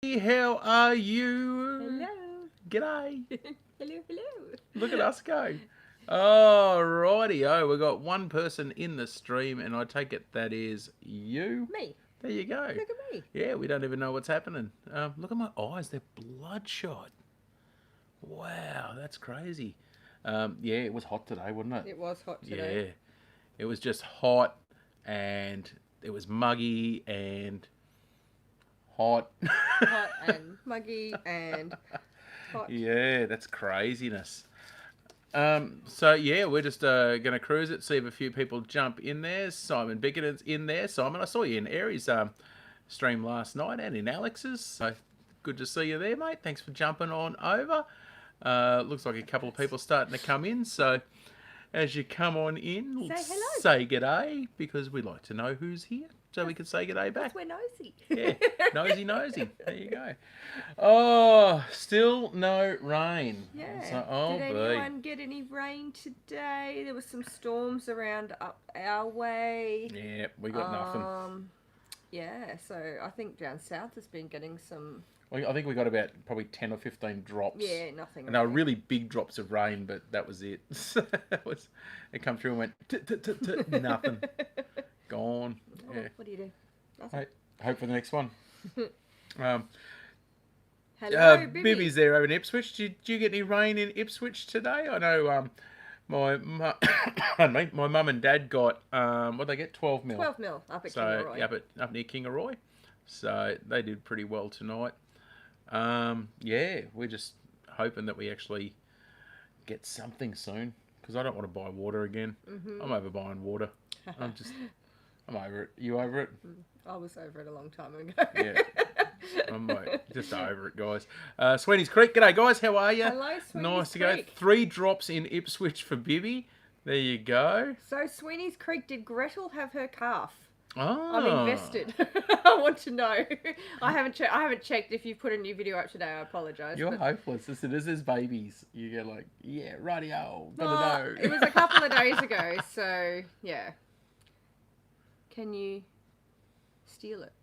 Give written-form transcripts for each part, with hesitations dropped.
How are you? Hello. G'day. Hello. Look at us go. Alrighty, we got one person in the stream, and I take it that is you. Me. There you go. Look at me. Yeah, we don't even know what's happening. Look at my eyes, they're bloodshot. Wow, that's crazy. Yeah, it was hot today, wasn't it? It was hot today. Yeah, it was just hot, and it was muggy and hot. Hot and muggy and hot. Yeah, that's craziness. So yeah, we're just gonna cruise it, see if a few people jump in there. Simon Bickerton's in there. Simon, I saw you in Aries stream last night and in Alex's. So good to see you there, mate. Thanks for jumping on over. Looks like a couple of people starting to come in. So as you come on in, Say hello. say g'day because we'd like to know who's here, so we can say g'day back. That's we're nosy. Yeah, nosy. There you go. Oh, still no rain. Yeah. So, Did anyone get any rain today? There was some storms around up our way. Yeah, we got nothing. Yeah, so I think down south has been getting some. I think we got about probably 10 or 15 drops. Yeah, nothing. And they were really big drops of rain, but that was it. It come through and went nothing. Gone. Oh, Yeah. what do you do? Nothing. Hope for the next one. Hello, Bibi. Bibi's there over in Ipswich. Did you get any rain in Ipswich today? I know my my mum and dad got what they get 12 mil. 12 mil up at So Kingaroy. up near Kingaroy. So they did pretty well tonight. Yeah, we're just hoping that we actually get something soon because I don't want to buy water again. Mm-hmm. I'm over buying water. I'm over it. You over it? I was over it a long time ago. Yeah. I'm just over it, guys. Sweeney's Creek. G'day, guys. How are you? Hello, Sweeney's Nice to Creek. go. 3 drops in Ipswich for Bibi. There you go. So, Sweeney's Creek, did Gretel have her calf? Oh. I'm invested. I want to know. I haven't checked. If you put a new video up today, I apologise. You're hopeless. As soon as there's babies, you get like, yeah, rightio, gotta know. It was a couple of days ago, so yeah. Can you steal it?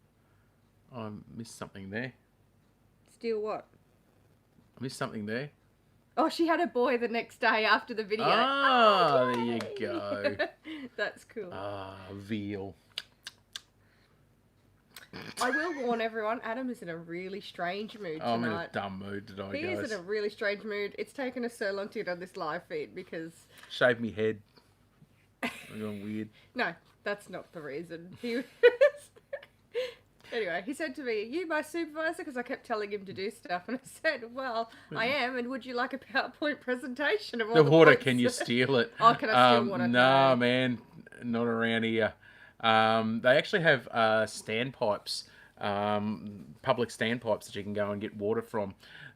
I missed something there. Steal what? I missed something there. Oh, she had a boy the next day after the video. Ah, there you yay! go. That's cool. Ah, veal. I will warn everyone, Adam is in a really strange mood tonight. I'm in a dumb mood today, He guys. is in a really strange mood. It's taken us so long to get on this live feed because... Shave me head. I'm going weird. No, that's not the reason. He was... Anyway, he said to me, "You my supervisor?" Because I kept telling him to do stuff. And I said, "Well, I am. And would you like a PowerPoint presentation of all The the water, points?" can you steal it? Oh, can I steal water? Nah, No. man. Not around here. They actually have standpipes, public standpipes that you can go and get water from.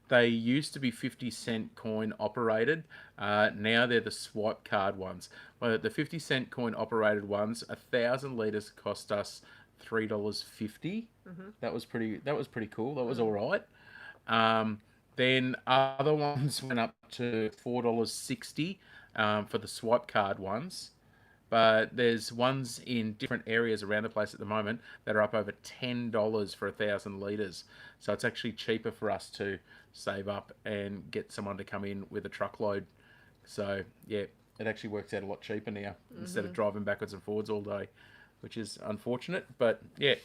They used to be 50-cent coin operated. Now they're the swipe card ones. Well, the 50-cent coin operated ones, 1,000 litres cost us $3.50. That was pretty cool. That was all right. Then other ones went up to $4.60 for the swipe card ones. But there's ones in different areas around the place at the moment that are up over $10 for 1,000 litres. So it's actually cheaper for us to save up and get someone to come in with a truckload. So yeah, it actually works out a lot cheaper now instead of driving backwards and forwards all day, which is unfortunate. But yeah,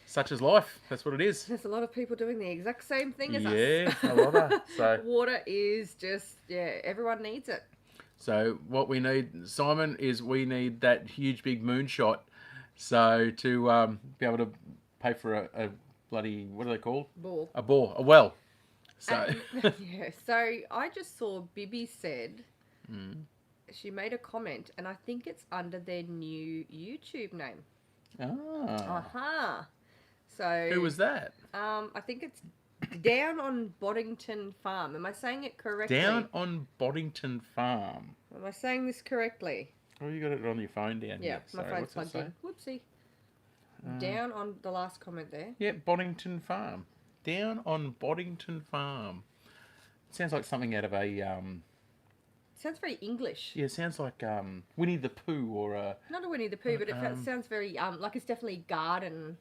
such is life. That's what it is. There's a lot of people doing the exact same thing as us. Yeah, a lot of so. Water is just, everyone needs it. So what we need, Simon, is we need that huge big moonshot. So to be able to pay for a bloody, what are they called? Ball. A bore, a well. So Yeah, so I just saw Bibi said, she made a comment, and I think it's under their new YouTube name. ah, So who was that? I think it's Down on Boddington Farm. Am I saying it correctly? Down on Boddington Farm. Am I saying this correctly? Oh, you got it on your phone down Yeah, here. my Sorry, phone's what's it plugged say? in. Whoopsie. Down on the last comment there. Yeah, Boddington Farm. Down on Boddington Farm. It sounds like something out of a Sounds very English. yeah, it sounds like Winnie the Pooh or Not a Winnie the Pooh, but it sounds very like it's definitely garden.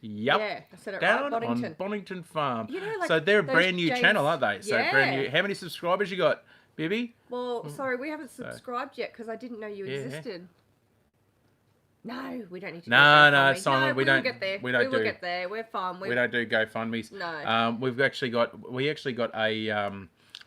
Yep. Yeah, I said it right. Down Boddington. on Boddington Farm. You know, like so they're a those brand new James- channel, aren't they? So brand new. Yeah. How many subscribers you got, Bibby? Well, sorry, we haven't subscribed yet because I didn't know you Yeah. existed. No, we don't need to. No, do no, GoFundMe. Simon, no, we don't- Will get there. we don't will do- get there. We're fun. We don't do GoFundMe's. No. We actually got a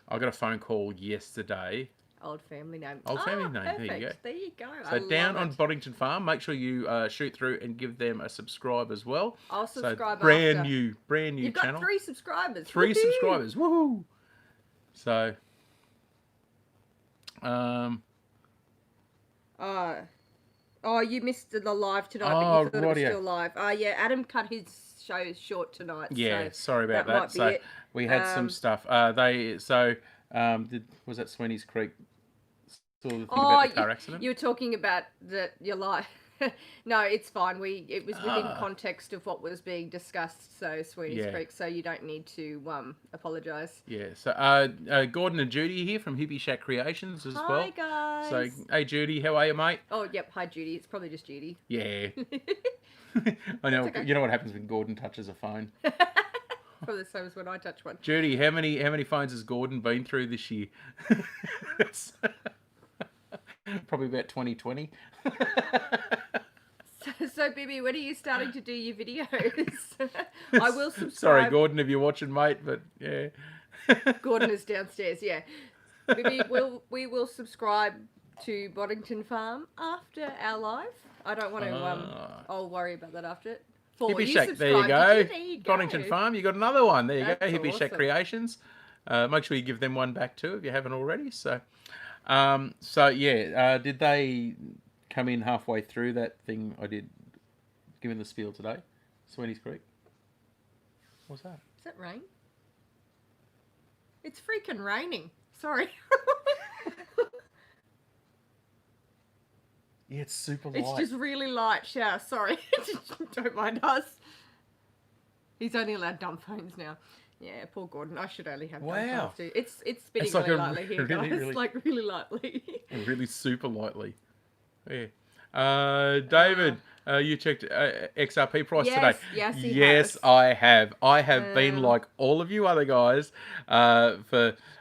I got a phone call yesterday. Old family name. Old family name, Perfect. there you go. There you go. So I down love on it. Boddington Farm, make sure you shoot through and give them a subscribe as well. I'll subscribe So brand after. new You've channel. got 3 subscribers. Three Woohoo! subscribers. Woohoo! So, Oh, you missed the live tonight, Oh, but you thought it was rightio. still live. Yeah, Adam cut his show short tonight. yeah, So sorry about that that. might be So it. we had some stuff. Was that Sweeney's Creek? Saw the thing about the car accident? you were talking about your life. No, it's fine. It was within context of what was being discussed. So Sweeney's Yeah. Creek. So you don't need to apologise. Yeah. So Gordon and Judy here from Hippie Shack Creations as Hi well. guys. So hey Judy, how are you, mate? Oh yep. Hi Judy. It's probably just Judy. Yeah. I know. okay. You know what happens when Gordon touches a phone. Probably the same as when I touch one. Judy, how many phones has Gordon been through this year? Probably about 2020. So, Bibi, when are you starting to do your videos? I will subscribe. Sorry, Gordon, if you're watching, mate, but yeah. Gordon is downstairs, yeah. Bibi, we will subscribe to Boddington Farm after our live. I don't want to, I'll worry about that after. Hippie Shack, there you go. There you go. Boddington Farm, you got another one. There you That's go, Hippie Shack awesome. Creations. Make sure you give them one back too if you haven't already. So, did they come in halfway through that thing I did, given the spiel today? Sweeney's Creek. What's that? Is that rain? It's freaking raining. Sorry. Yeah, it's super light. It's just really light shower. Sorry. Don't mind us. He's only allowed dumb phones now. Yeah, poor Gordon. I should only have dumb Wow. phones too. It's spinning It's like really a lightly here, really, guys. really- Like really lightly. Really super lightly. Yeah. David, you checked XRP price Yes, today. yes, he Yes, has. I have. I have been like all of you other guys. I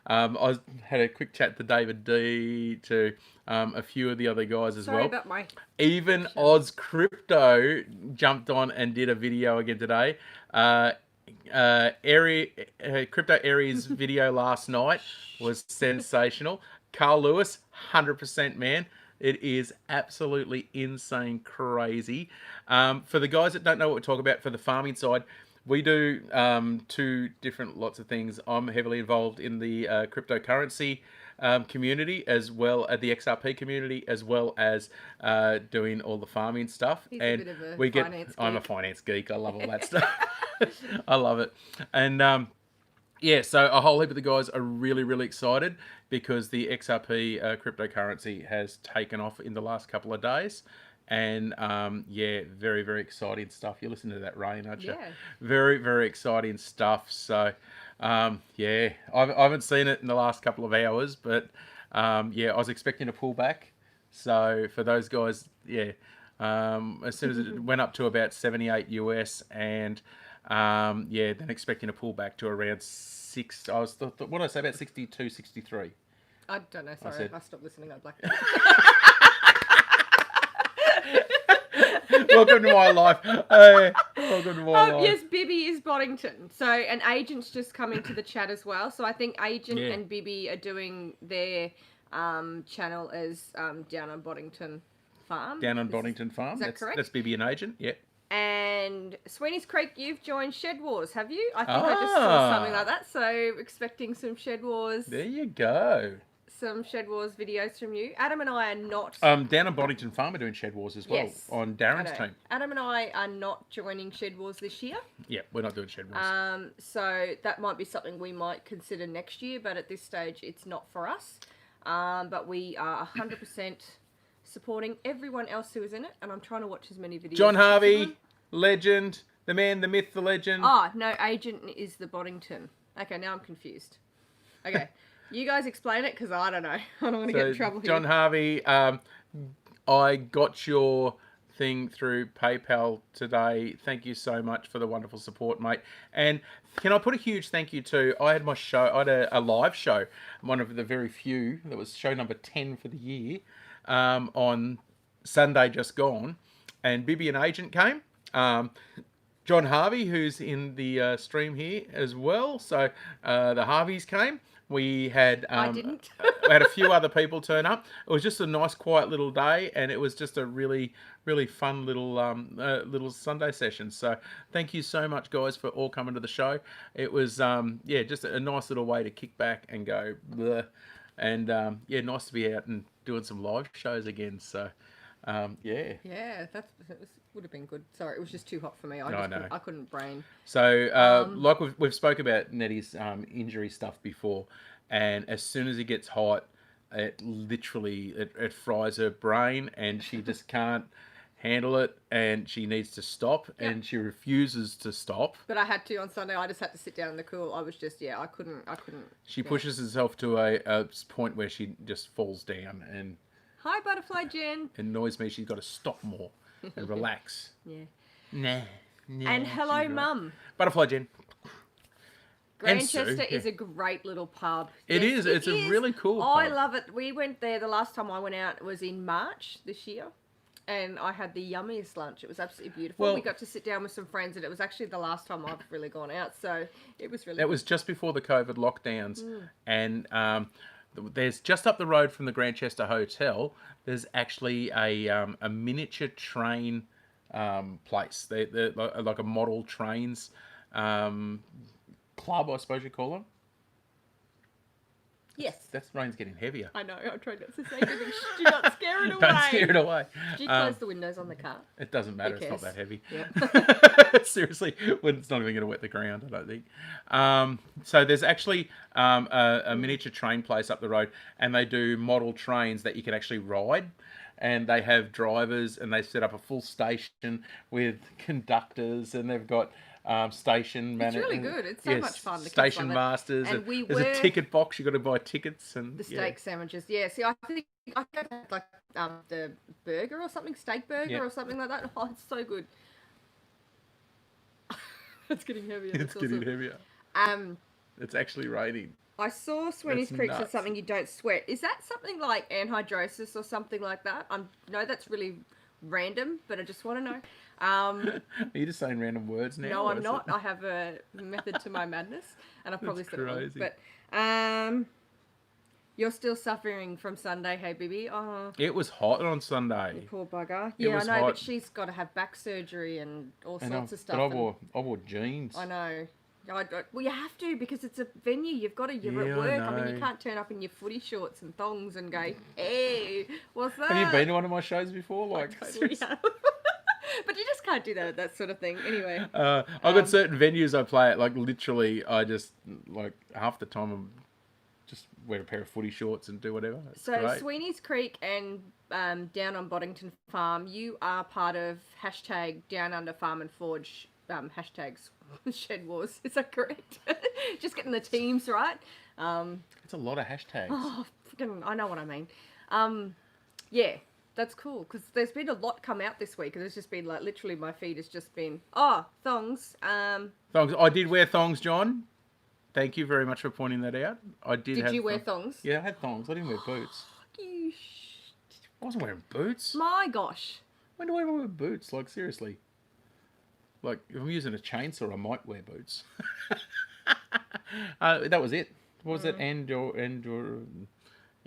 had a quick chat to David D, to a few of the other guys as Sorry well. about my... Even Oz Crypto jumped on and did a video again today. Crypto Aries video last night was sensational. Carl Lewis, 100% man. It is absolutely insane, crazy. For the guys that don't know what we're talking about, for the farming side, we do 2 different lots of things. I'm heavily involved in the cryptocurrency community, as well as the XRP community, as well as doing all the farming stuff. He's a bit of a finance I'm a geek. finance geek. I love all that stuff. I love it. And yeah, so a whole heap of the guys are really, really excited because the XRP cryptocurrency has taken off in the last couple of days. And yeah, very, very exciting stuff. You're listening to that rain, aren't you? Yeah. Very, very exciting stuff. So yeah, I haven't seen it in the last couple of hours, but yeah, I was expecting a pullback. So for those guys, yeah, as soon as it went up to about 78 US, and yeah, then expecting a pullback to around 6. I was what did I say, about 62, 63. I don't know, sorry. said- I stopped listening. I blacked Welcome to my life. Hey, welcome to my life. Yes, Bibi is Boddington. So, an agent's just come into the chat as well. So, I think Agent Yeah. and Bibi are doing their channel as Down on Boddington Farm. Down on This is- Boddington Farm. is that That's correct? That's Bibi, an agent. Yeah. And Sweeney's Creek, you've joined Shed Wars, have you? I think I just saw something like that. So, expecting some Shed Wars, There you go. videos from you. Adam and I are not. Down on Boddington Farm are doing Shed Wars as well, Yes, on I Darren's know. team. Adam and I are not joining Shed Wars this year. Yeah, we're not doing Shed Wars. So that might be something we might consider next year, but at this stage, it's not for us. But we are 100% supporting everyone else who is in it, and I'm trying to watch as many videos. John as Harvey, possible. legend, the man, the myth, the legend. Oh, no, Agent is the Boddington. Okay, now I'm confused. Okay, you guys explain it, because I don't know. I don't want to get in trouble here. John Harvey, I got your thing through PayPal today. Thank you so much for the wonderful support, mate. And can I put a huge thank you to, I had my show, I had a live show, one of the very few, that was show number 10 for the year, on Sunday just gone. And Bibby and Agent came. John Harvey, who's in the stream here as well. So the Harveys came. We had I didn't. we had a few other people turn up. It was just a nice, quiet little day, and it was just a really, really fun little Sunday session. So thank you so much, guys, for all coming to the show. It was just a nice little way to kick back and go bleh. And nice to be out and doing some live shows again. So yeah. Yeah, that would have been good. Sorry, it was just too hot for me. know. I couldn't brain. So, like we've spoke about Nettie's injury stuff before, and as soon as it gets hot, it literally it fries her brain, and she just can't handle it, and she needs to stop, and she refuses to stop. But I had to on Sunday. I just had to sit down in the cool. I was just I couldn't. She pushes herself to a point where she just falls down, and Hi, Butterfly Jen. it annoys me. She's got to stop more and relax. Yeah. Nah. And hello, Mum. Butterfly Jen. Grantchester Sue, is a great little pub. It Yes, is. It's a really cool I pub. love it. We went there the last time I went out was in March this year. And I had the yummiest lunch. It was absolutely beautiful. Well- We got to sit down with some friends, and it was actually the last time I've really gone out. So it was really That was just before the COVID lockdowns, and there's just up the road from the Grantchester Hotel. There's actually a miniature train place. They're like a model trains club, I suppose you call them. Yes. That rain's getting heavier. I know. I'm trying not to say anything. Do not scare it away. Don't scare it away. Did you close the windows on the car? It doesn't matter. It's not cares? that heavy. Yeah. Seriously, when it's not even going to wet the ground, I don't think. So there's actually a miniature train place up the road, and they do model trains that you can actually ride. And they have drivers, and they set up a full station with conductors, and they've got station It's really good. It's so much fun. The kids Station love it. masters. And we there's a were- ticket box. You got to buy tickets and The steak sandwiches. Yeah. See, I think I had like the burger or something, steak burger Yeah. or something like that. Oh, it's so good. It's getting heavier. It's That's getting awesome. heavier. It's actually raining. I saw Sweeney's That's Creek said nuts. something you don't sweat. Is that something like anhydrosis or something like that? No, that's really random, but I just want to know. Are you just saying random words now? No, or I'm is not. it- I have a method to my madness, and I've probably That's said it wrong. crazy. But you're still suffering from Sunday, hey, Bibi. Oh, It was hot on Sunday. poor bugger. It Yeah, I was know, hot. but she's got to have back surgery and all I know, sorts of stuff. but I and- wore jeans. I know. Well, you have to because it's a venue. You're Yeah, at work. I mean, know. you can't turn up in your footy shorts and thongs and go, "Hey, what's that?" Have you been to one of my shows before? Like, I totally seriously? have. But you just can't do that sort of thing. Anyway, I've got certain venues I play at. Like, literally, I just like half the time I'm just wear a pair of footy shorts and do whatever. It's so great. Sweeney's Creek and down on Boddington Farm, you are part of hashtag Down Under Farm and Forge hashtags Shed Wars. Is that correct? Just getting the teams right. It's a lot of hashtags. Oh, freaking! I know what I mean. Yeah, that's cool because there's been a lot come out this week, and it's just been like literally my feed has just been thongs. Thongs. I did wear thongs, John. Thank you very much for pointing that out. I did. Did have you wear thongs? Yeah, I had thongs. I didn't wear boots. You I wasn't wearing boots. My gosh. When do I ever wear boots? Like, seriously. Like, if I'm using a chainsaw, I might wear boots. That was it. What was it?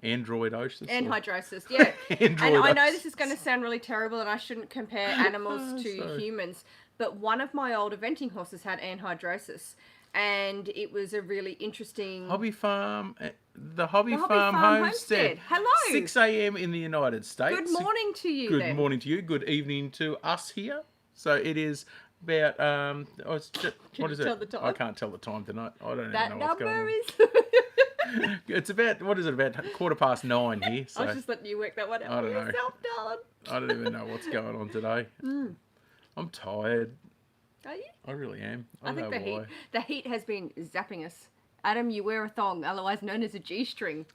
Androidosis? Anhydrosis, yeah. And I know Androidosis. this is going to sound really terrible and I shouldn't compare animals to Sorry. humans, but one of my old eventing horses had anhydrosis. And it was a really interesting... Hobby Farm, the Hobby The Hobby Farm Farm Homestead. Homestead. Hello. 6 a.m. in the United States. Good morning to you Good then. morning to you. Good evening to us here. So it is about what is you it? tell the time? I can't tell the time tonight. I don't That even know what's going number on. is... It's about what is it? About 9:15 here. So I was just letting you work that one out I for don't know. yourself, darling. I don't even know what's going on today. I'm tired. Are you? I really am. I I don't think know why. the heat has been zapping us. Adam, you wear a thong, otherwise known as a G-string.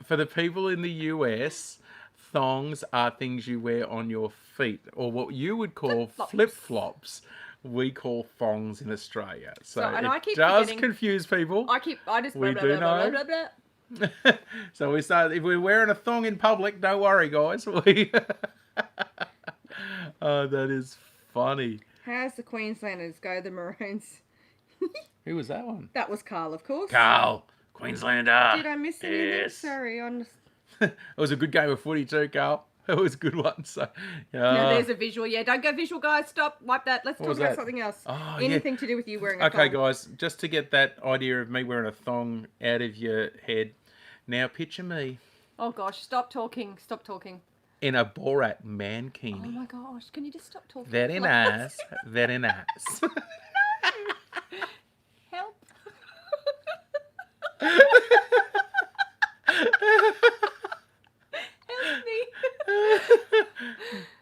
For the people in the US, thongs are things you wear on your feet, or what you would call Flip-flops. flip-flops. We call thongs in Australia. So and it I keep does forgetting- confuse people. I just We blah, do blah, blah, know. blah, blah, blah. So we start, if we're wearing a thong in public, don't worry, guys. We oh, that is funny. How's the Queenslanders go, the Maroons? Who was that one? That was Carl, of course. Carl, Queenslander. Did I miss anything? Yes. Sorry, on. It was a good game of footy too, Carl. It was a good one. So, No, there's a visual. Yeah, don't go visual, guys. Stop. Wipe that. Let's talk was about that? something else. Oh, yeah. Anything to do with you wearing a Okay, thong. guys, just to get that idea of me wearing a thong out of your head, now picture me Oh gosh, stop talking. Stop talking. in a Borat Oh mankini. my gosh, can you just stop talking? Very nice, very nice. Help. Help me.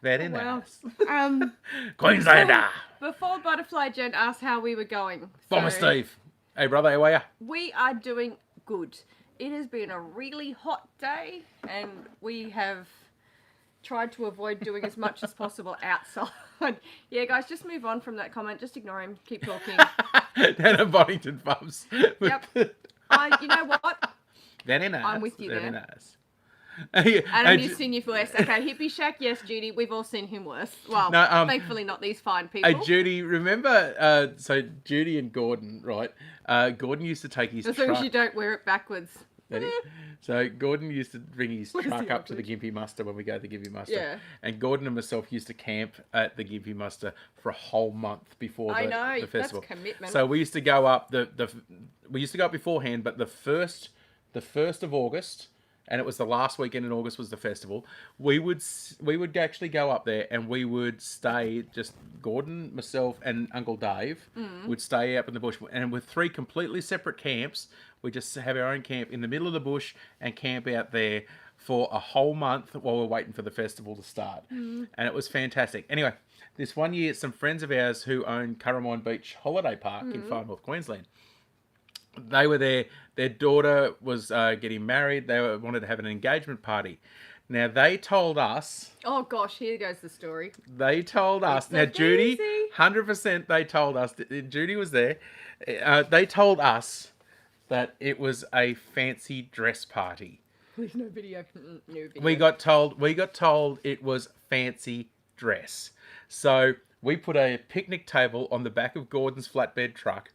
Very Wow. nice. Queenslander. Before Butterfly Jen asked how we were going. Bomber so Steve. Hey, brother, how are you? We are doing good. It has been a really hot day, and we have tried to avoid doing as much as possible outside. Yeah, guys, just move on from that comment. Just ignore him. Keep talking. Down at Boddington Pubs. Yep. You know what? Very nice. I'm with you very there. nice. And I'm And just seeing you worse. Okay, Hippie Shack, yes, Judy. We've all seen him worse. Well, No, thankfully not these fine people. Judy, remember, so Judy and Gordon, right? Gordon used to take his As long as truck. you don't wear it backwards. Ready? So Gordon used to bring his What is truck the up to the Gympie Muster when we go to the Gympie Muster. Yeah. And Gordon and myself used to camp at the Gympie Muster for a whole month before I the, know, the festival. that's commitment. So we used to go up we used to go up beforehand, but the first of August, and it was the last weekend in August was the festival. We would actually go up there and we would stay. Just Gordon, myself, and Uncle Dave would stay up in the bush, and with 3 completely separate camps. We just have our own camp in the middle of the bush and camp out there for a whole month while we're waiting for the festival to start. And it was fantastic. Anyway, this one year, some friends of ours who own Curramine Beach Holiday Park in Far North Queensland, they were there. Their daughter was getting married. They wanted to have an engagement party. Now, they told us... Oh gosh, here goes the story. They told us... It's Now, a Judy, doozy. 100% they told us... Judy was there. They told us that it was a fancy dress party. There's no video. No video. We got told it was fancy dress. So we put a picnic table on the back of Gordon's flatbed truck,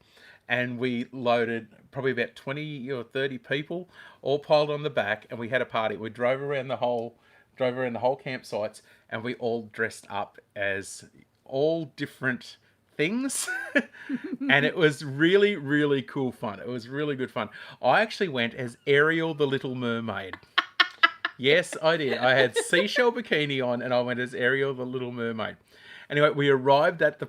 and we loaded probably about 20 or 30 people, all piled on the back, and we had a party. We drove around the whole campsites, and we all dressed up as all different things. And it was really, really cool fun. It was really good fun. I actually went as Ariel the Little Mermaid. Yes, I did. I had seashell bikini on, and I went as Ariel the Little Mermaid. Anyway, we arrived at the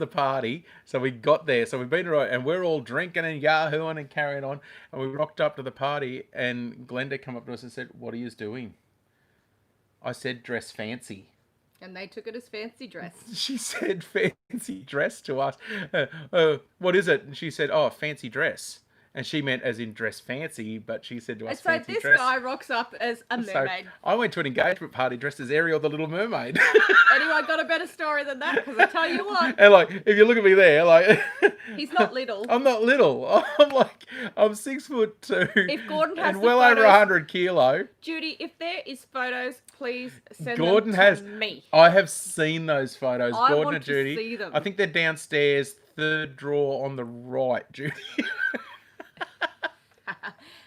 party. So we got there. So we've been around, and we're all drinking and yahooing and carrying on. And we rocked up to the party, and Glenda come up to us and said, "What are you doing?" I said, "Dress fancy." And they took it as fancy dress. She said fancy dress to us. What is it? And she said, "Oh, fancy dress." And she meant as in dress fancy, but she said to us So fancy this dress. guy rocks up as a So mermaid. I went to an engagement party dressed as Ariel the Little Mermaid. Anyone got a better story than that? Because I tell you what, And like, if you look at me there, like, he's not little. I'm not little. I'm 6'2", If Gordon has and the well over photos- 100 kilo. Judy, if there is photos, please send Gordon them to has. me. I have seen those photos. I Gordon want and to Judy. see them. I think they're downstairs, third drawer on the right, Judy.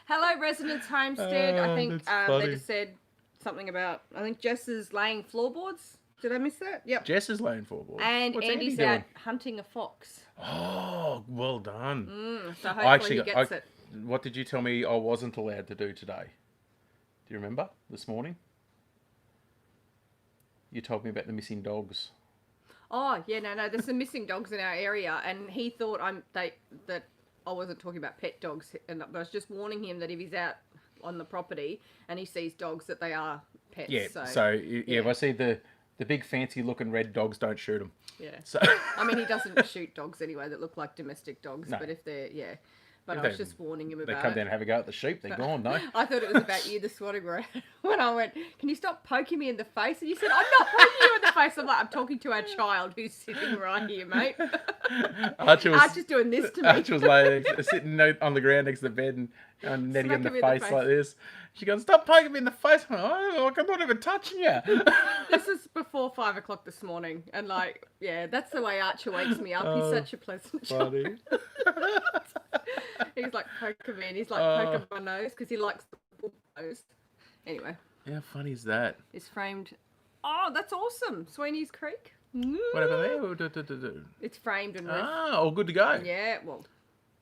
Hello, Residence Homestead. I think that's funny. they just said something about, I think Jess is laying floorboards. Did I miss that? Yep. Jess is laying forward. And What's Andy's Andy out doing? hunting a fox. Oh, well done. So I hopefully actually he gets got. it. What did you tell me I wasn't allowed to do today? Do you remember this morning? You told me about the missing dogs. Oh, yeah, no, there's some missing dogs in our area, and he thought that I wasn't talking about pet dogs, but I was just warning him that if he's out on the property and he sees dogs, that they are pets. Yeah. So, So if I see the big fancy looking red dogs, don't shoot them. yeah. So I mean, he doesn't shoot dogs anyway that look like domestic dogs, No. but if they're, yeah. but If I was they- just warning him They about come it. down and have a go at the sheep. They're gone, no? I thought it was about you this morning when I went, can you stop poking me in the face? And you said, I'm not poking you in the face. I'm like, I'm talking to our child who's sitting right here, mate. Archie was, Archer's doing this to me. Archie was like sitting on the ground next to the bed and netting in the face like this. She goes, stop poking me in the face. I'm not even touching you. This is before 5 o'clock this morning. And like, yeah, that's the way Archer wakes me up. He's such a pleasant child. Funny. He's like poking me and he's like poking my nose because he likes the full nose. Anyway, How funny is that? it's framed. Oh, that's awesome. Sweeney's Creek. What happened there? Oh, It's framed and ref- all good to go. yeah, well,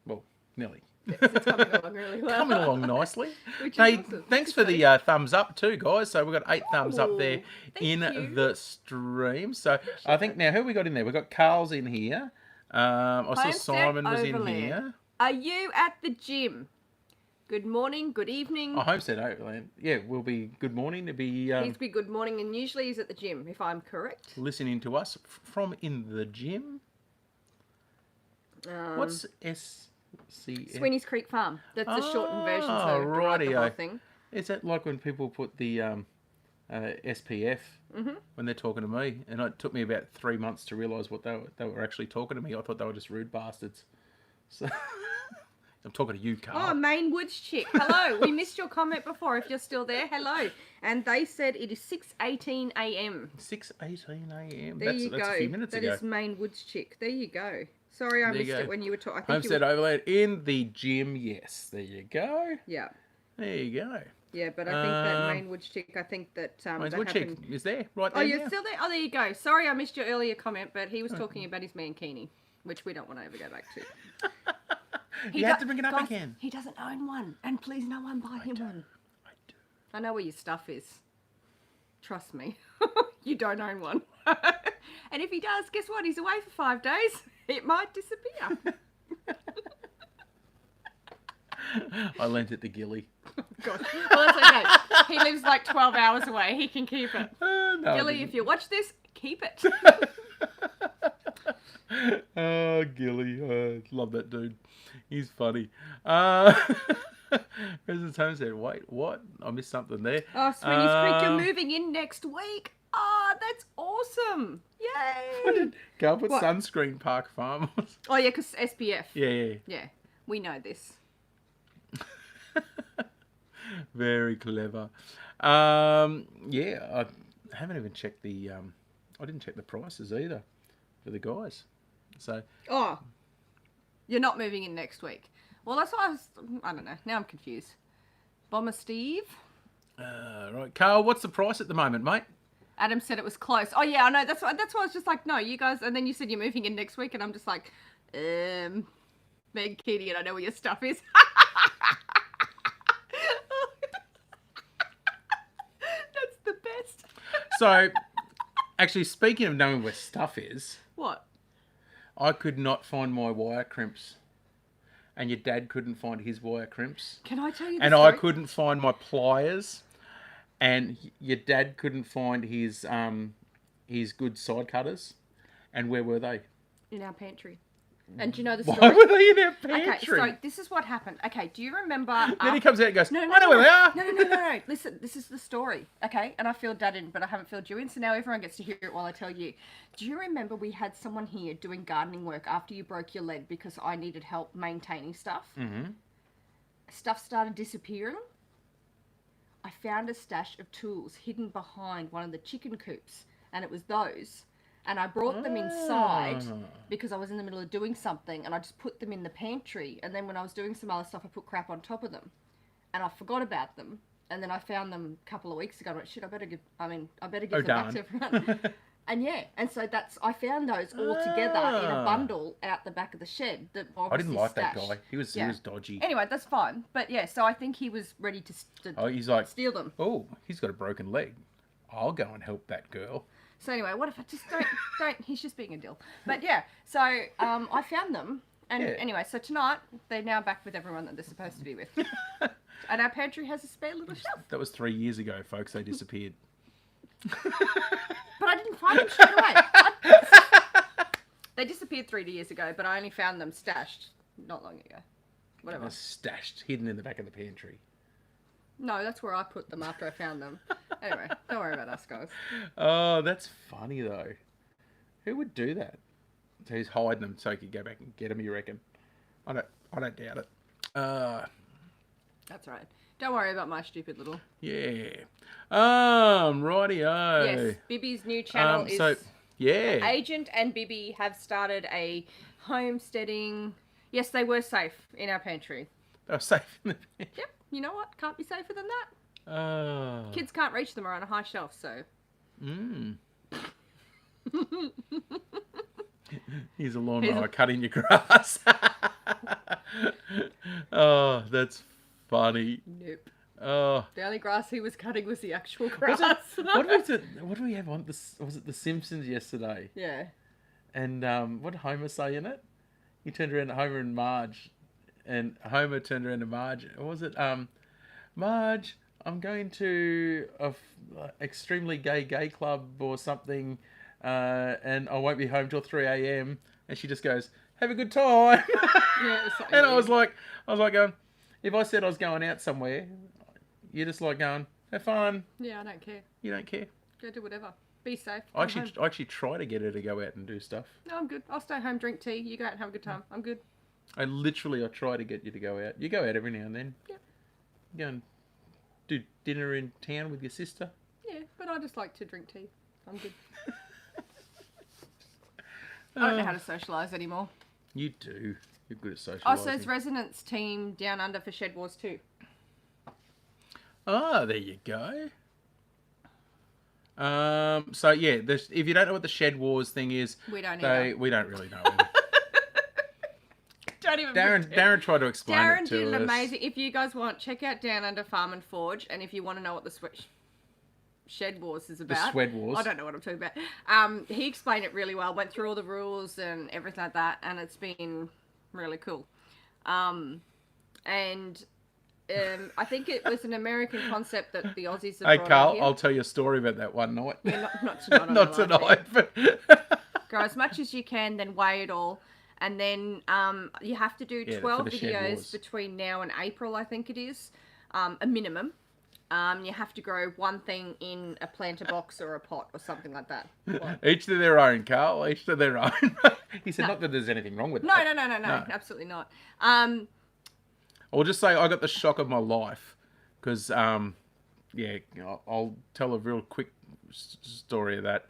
Well, nearly. it's coming along really well. Coming along nicely. Which is Hey, awesome. thanks for the thumbs up too, guys. So we've got 8 thumbs up there Ooh, thank in you. the stream. So I think now who we got in there? We've got Carl's in here. I saw Homestead Simon was in Overland. here. Are you at the gym? Good morning, good evening. Oh, Homestead Overland. Yeah, will be good morning to be He's be good morning, and usually he's at the gym, if I'm correct. listening to us from in the gym. What's SCF? Sweeney's Creek Farm. That's the shortened version, so Oh, to write the whole rightio. thing. Is that like when people put the SPF when they're talking to me? And it took me about 3 months to realise what they were actually talking to me. I thought they were just rude bastards. So I'm talking to you, Carl. Oh, Main Woods chick. Hello. We missed your comment before. If you're still there, hello. And they said it is 6:18 a.m. 6:18 a.m. There you That's go. a few minutes That ago. is Main Woods chick. There you go. Sorry, I There you missed go. it when you were talking. Homestead Overland in the gym. Yes, there you go. Yeah. There you go. Yeah, but I think that Main Woods chick, I think that Mine's that Woodchick happened. is there right Oh, there. you're now. still there? Oh, there you go. Sorry, I missed your earlier comment, but he was talking about his mankini, which we don't want to ever go back to. You had to bring it up guys, again. He doesn't own one, and please no one buy him one. I do. I know where your stuff is. Trust me. You don't own one. And if he does, guess what? He's away for 5 days. It might disappear. I lent it to Gilly. God. Well, that's okay. He lives like 12 hours away. He can keep it. No, I Gilly, didn't. if you watch this, keep it. Oh, Gilly. Love that dude. He's funny. President's Home said, wait, what? I missed something there. Oh, Sweeney's Creek, you're moving in next week. Oh, that's awesome. Yay. Carl put What? Sunscreen Park Farm. Oh, yeah, because SPF. Yeah. Yeah, we know this. Very clever. Yeah, I haven't even checked the... I didn't check the prices either for the guys. So, Oh, you're not moving in next week. Well, that's why I don't know. Now I'm confused. Bomber Steve. right. Carl, what's the price at the moment, mate? Adam said it was close. Oh, yeah, I know. That's why I was just like, no, you guys. And then you said you're moving in next week. And I'm just like, Meg Kitty, and I know where your stuff is. That's the best. So, actually, speaking of knowing where stuff is, What? I could not find my wire crimps. And your dad couldn't find his wire crimps. Can I tell you the And story? I couldn't find my pliers. And your dad couldn't find his good side cutters. And where were they? In our pantry. And do you know the Why story? were they in our Okay, pantry? so this is what happened. Okay, do you remember? Then he comes out and goes, No, I know where they are. No. Listen, this is the story, okay? And I filled Dad in, but I haven't filled you in, so now everyone gets to hear it while I tell you. Do you remember we had someone here doing gardening work after you broke your leg because I needed help maintaining stuff? Mm-hmm. Stuff started disappearing. I found a stash of tools hidden behind one of the chicken coops, and it was those. And I brought them inside because I was in the middle of doing something, and I just put them in the pantry. And then when I was doing some other stuff, I put crap on top of them, and I forgot about them. And then I found them a couple of weeks ago. I went, shit, I better give them back to everyone. And yeah, and so I found those all together in a bundle out the back of the shed. That I didn't like that stashed. guy. He was dodgy. Anyway, that's fine. But yeah, so I think he was ready to Oh, he's like, steal them. oh, he's got a broken leg. I'll go and help that girl. So anyway, what if I just don't, he's just being a dill. But yeah, so I found them. And Yeah. anyway, so tonight, they're now back with everyone that they're supposed to be with. And our pantry has a spare little shelf. That was 3 years ago, folks. They disappeared. But I didn't find them straight away. They disappeared 3 years ago, but I only found them stashed not long ago. whatever. Stashed, hidden in the back of the pantry. No, that's where I put them after I found them. Anyway, don't worry about us, guys. Oh, that's funny though. Who would do that? So he's hiding them so he could go back and get them. You reckon? I don't doubt it. That's right. Don't worry about my stupid little. Yeah. Rightio. Yes, Bibby's new channel is. So, yeah. Agent and Bibby have started a homesteading. Yes, they were safe in our pantry. They were safe in the Yep. You know what? Can't be safer than that. Oh. Kids can't reach them on a high shelf, so. Here's a lawnmower cutting your grass. Oh, that's funny. Nope. Oh. The only grass he was cutting was the actual grass. What was it? What do we have on this? Was it The Simpsons yesterday? Yeah. And what did Homer say in it? He turned around to Homer and Marge, and Homer turned around to Marge. What was it? Marge, I'm going to a extremely gay club or something, and I won't be home till 3 a.m. And she just goes, "Have a good time." Yeah, it was so And weird. I was like, if I said I was going out somewhere, you're just like going, "Have fun." Yeah, I don't care. You don't care. Go do whatever. Be safe. I Come home. actually try to get her to go out and do stuff. No, I'm good. I'll stay home, drink tea. You go out and have a good time. I'm good. I try to get you to go out. You go out every now and then. Yep. You go and do dinner in town with your sister. Yeah, but I just like to drink tea. I'm good. I don't know how to socialise anymore. You do. You're good at socialising. Oh, so it's Resonance Team Down Under for Shed Wars 2. Ah, there you go. So yeah, if you don't know what the Shed Wars thing is, We don't either. we don't really know. Either. Don't even Darren tried to explain Darren it to did us. an amazing. If you guys want, check out Down Under Farm and Forge, and if you want to know what the Shed Wars is about, Swed Wars. I don't know what I'm talking about. He explained it really well. Went through all the rules and everything like that, and it's been really cool. I think it was an American concept that the Aussies have Hey brought Carl, here. I'll tell you a story about that one night. Yeah, not tonight. on Not the live tonight, feed. but Go as much as you can, then weigh it all. And then you have to do Yeah, for 12 the Shed videos Wars. between now and April, I think it is, a minimum. You have to grow one thing in a planter box or a pot or something like that. What? each to their own, Carl. Each to their own. He said No. not that there's anything wrong with No, that. no, absolutely not. I'll just say I got the shock of my life because, yeah, I'll tell a real quick story of that.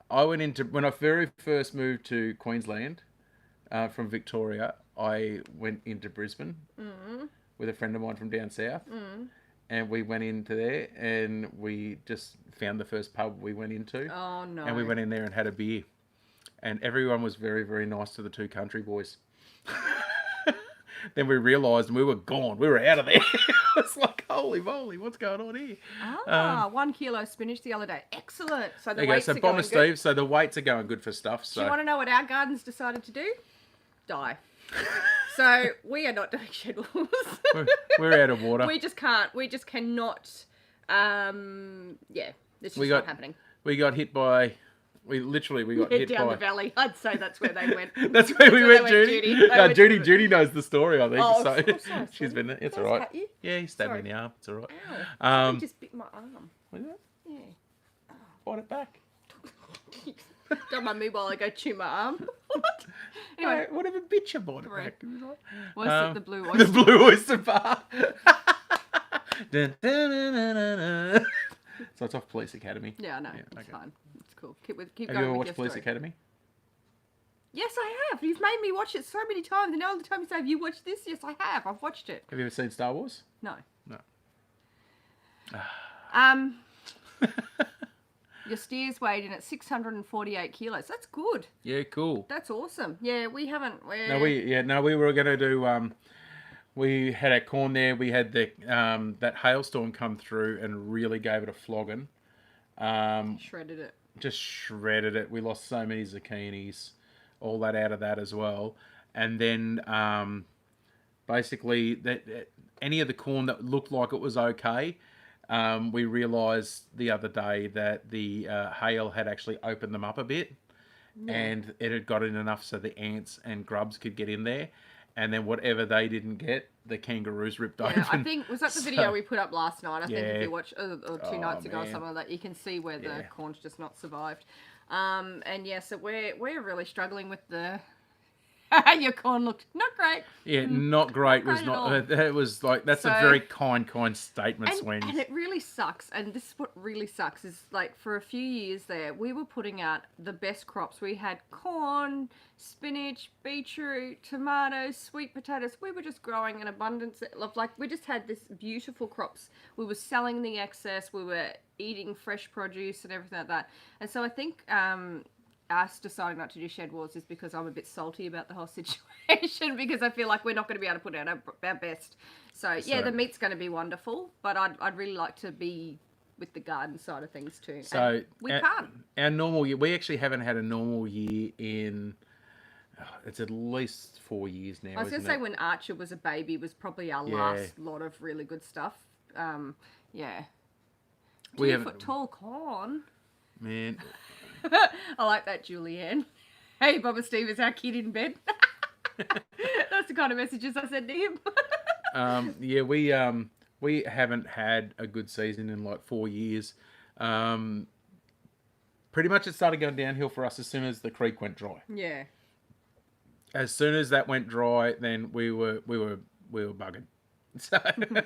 I went into when I very first moved to Queensland from Victoria. I went into Brisbane with a friend of mine from down south, and we went into there and we just found the first pub we went into, Oh, no. and we went in there and had a beer, and everyone was very, very nice to the two country boys. Then we realised we were gone. We were out of there. It's like, holy moly, what's going on here? 1 kilo spinach the other day. Excellent. So the There you go. weights So are going Bomber good. Steve. So the weights are going good for stuff. Do So you want to know what our gardens decided to do? Die. So we are not doing shed wars. we're out of water. We just can't. We just cannot. Yeah, it's just We not got- happening. We got hit by. We got Head hit down by. the valley. I'd say that's where they went. That's where we went, they Judy. They No, went Judy. to- Judy knows the story. I think. Oh, so I'm sorry, she's sorry. been there. It's Did I all right. cut you? Yeah, he stabbed me Sorry. in the arm. It's all right. Ow. Um, You just bit my arm. Was it? Yeah. Bite it back. Done my move while I go chew my arm. What? Anyway, Anyway, whatever bit you bite it Correct. back. was it the blue The oyster? Blue Oyster Bar. Dun, dun, dun, dun, dun, dun. So it's off Police Academy. Yeah, I know. Yeah, It's okay. fine. It's cool. Keep Have going you ever with watched your Police story. Academy? Yes, I have. You've made me watch it so many times. And now the time you say, have you watched this? Yes, I have. I've watched it. Have you ever seen Star Wars? No. No. Your steers weighed in at 648 kilos. That's good. Yeah, cool. That's awesome. Yeah, we haven't. We were gonna do. We had our corn there. We had the that hailstorm come through and really gave it a flogging. Shredded it. Just shredded it. We lost so many zucchinis, all that out of that as well. And then basically that any of the corn that looked like it was okay, we realised the other day that the hail had actually opened them up a bit, and it had got in enough so the ants and grubs could get in there. and then whatever they didn't get, the kangaroos ripped Yeah, open. I think, was that the video we put up last night? I think if Yeah. you watch, or 2 nights ago or man. something like that, you can see where the Yeah. corn's just not survived. And yeah, so we're really struggling with the. Your corn looked not great. Yeah, not great. Not Was great not. at It was like that's a So- very kind statement, Swens. And it really sucks. And this is what really sucks is like for a few years there, we were putting out the best crops. We had corn, spinach, beetroot, tomatoes, sweet potatoes. We were just growing an abundance of like we just had this beautiful crops. We were selling the excess. We were eating fresh produce and everything like that. And so I think us deciding not to do Shed Wars is because I'm a bit salty about the whole situation because I feel like we're not going to be able to put out our best. So yeah, the meat's going to be wonderful, but I'd really like to be with the garden side of things too. So And we can't. Our normal year, we actually haven't had a normal year in. It's at least 4 years now. I was going to say when Archer was a baby was probably our last lot of really good stuff. Yeah. We 2 haven't- foot tall corn. Man, I like that, Julianne. Hey, Boba Steve, is our kid in bed? That's the kind of messages I send to him. yeah, we haven't had a good season in like 4 years. Pretty much it started going downhill for us as soon as the creek went dry. Yeah. As soon as that went dry, then we were bugging. So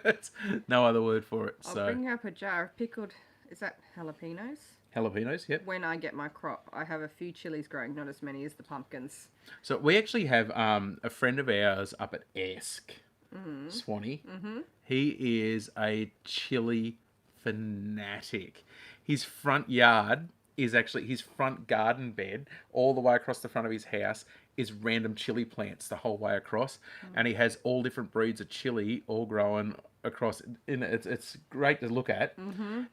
it's no other word for it. I'll So bring you up a jar of pickled, is that jalapenos? jalapenos, yep. When I get my crop, I have a few chilies growing, not as many as the pumpkins. So we actually have a friend of ours up at Esk, Swanee. Mm-hmm. He is a chili fanatic. His front yard is actually his front garden bed, all the way across the front of his house is random chili plants the whole way across, and he has all different breeds of chili all growing across. And it's great to look at,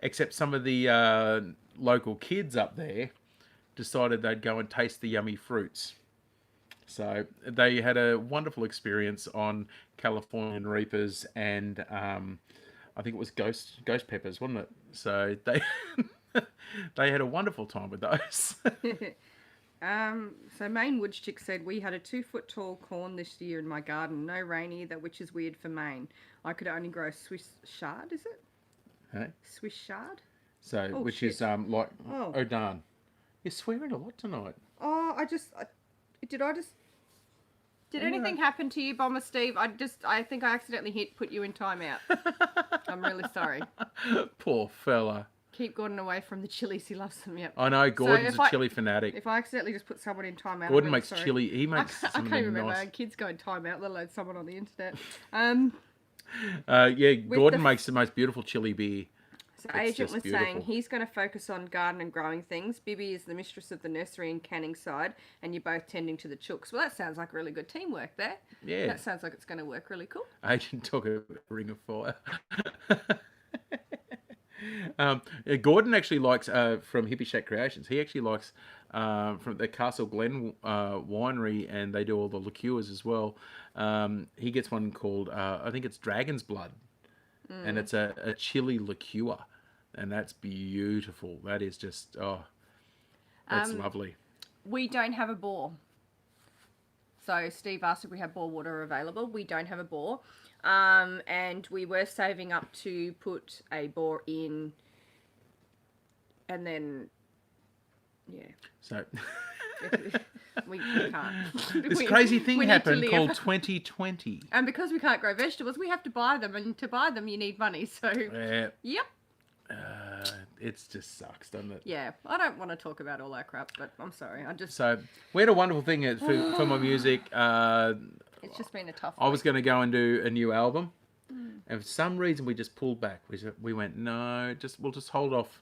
except some of the local kids up there decided they'd go and taste the yummy fruits. So they had a wonderful experience on Californian Reapers and I think it was ghost peppers, wasn't it? So they they had a wonderful time with those. So Maine Woodchick said, we had a 2 foot tall corn this year in my garden. No rain either, which is weird for Maine. I could only grow Swiss chard, is it? Hey? Swiss chard? So Oh, which shit. is like Oh. darn. You're swearing a lot tonight. Oh, did anything happen to you, Bomber Steve? I think I accidentally put you in timeout. I'm really sorry. Poor fella. Keep Gordon away from the chilies. He loves them. Yep. I know Gordon's if a I- chili fanatic. If I accidentally just put someone in timeout, Gordon I'm really makes sorry. chili. He I makes can't something remember. nice. Kids go in timeout, let alone someone on the internet. Yeah, Gordon the- makes the most beautiful chili beer. So It's Agent just was beautiful. saying he's going to focus on garden and growing things. Bibby is the mistress of the nursery and canning side, and you're both tending to the chooks. Well, that sounds like really good teamwork there. Yeah. That sounds like it's going to work really cool. Agent took a ring of fire. Gordon actually likes from Hippie Shack Creations. He actually likes from the Castle Glen winery, and they do all the liqueurs as well. He gets one called I think it's Dragon's Blood, and it's a chili liqueur, and that's beautiful. That is just that's lovely. We don't have a bore. So Steve asked if we have bore water available. We don't have a bore. And we were saving up to put a bore in, and then, yeah, So we can't. this We- crazy thing we need to happened live. called 2020. And because we can't grow vegetables, we have to buy them, and to buy them, you need money. So, yep. It just sucks, doesn't it? Yeah, I don't want to talk about all that crap, but I'm sorry. So we had a wonderful thing for my music. It's just been a tough I was week. going to go and do a new album, and for some reason we just pulled back. We went no, we'll just hold off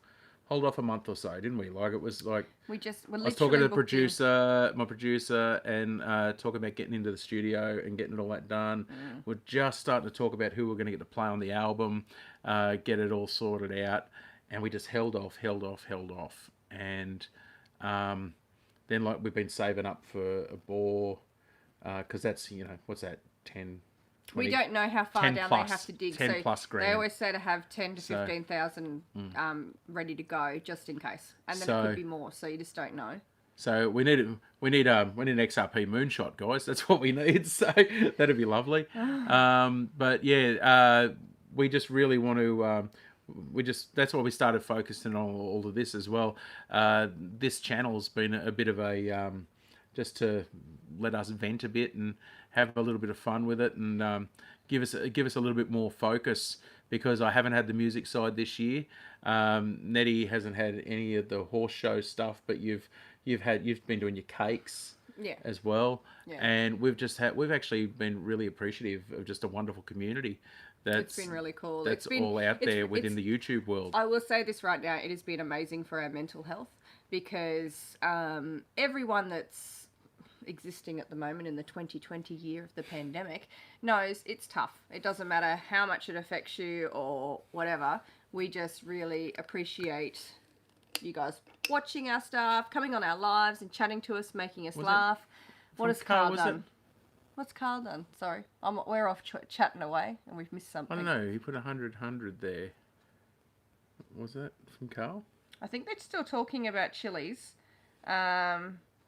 a month or so, didn't we? Like it was like We're I was talking to the literally booked in. my producer, and talking about getting into the studio and getting it all that done. We're just starting to talk about who we're going to get to play on the album, get it all sorted out, and we just held off, and then like we've been saving up for a bore, because that's what's that 10. 20, We don't know how far 10 down plus, they have to dig. 10 so plus grand. They always say to have 10 to So- 15,000 ready to go just in case. And then it So- could be more, so you just don't know. So we need an XRP moonshot, guys. That's what we need. So that'd be lovely. But yeah, we just really want to. That's why we started focusing on all of this as well. This channel's been a bit of a just to let us vent a bit and have a little bit of fun with it, and give us a little bit more focus, because I haven't had the music side this year. Nettie hasn't had any of the horse show stuff, but you've been doing your cakes Yeah. as well, Yeah. and we've actually been really appreciative of just a wonderful community It's been really cool. that's It's been all out there within it's the YouTube world. I will say this right now, it has been amazing for our mental health, because everyone that's existing at the moment in the 2020 year of the pandemic knows it's tough. It doesn't matter how much it affects you or whatever. We just really appreciate you guys watching our stuff, coming on our lives and chatting to us, making us laugh. What has Carl done? What's Carl done? Sorry, we're off chatting away and we've missed something. I don't know. He put 100 there. Was that from Carl? I think they're still talking about chilies.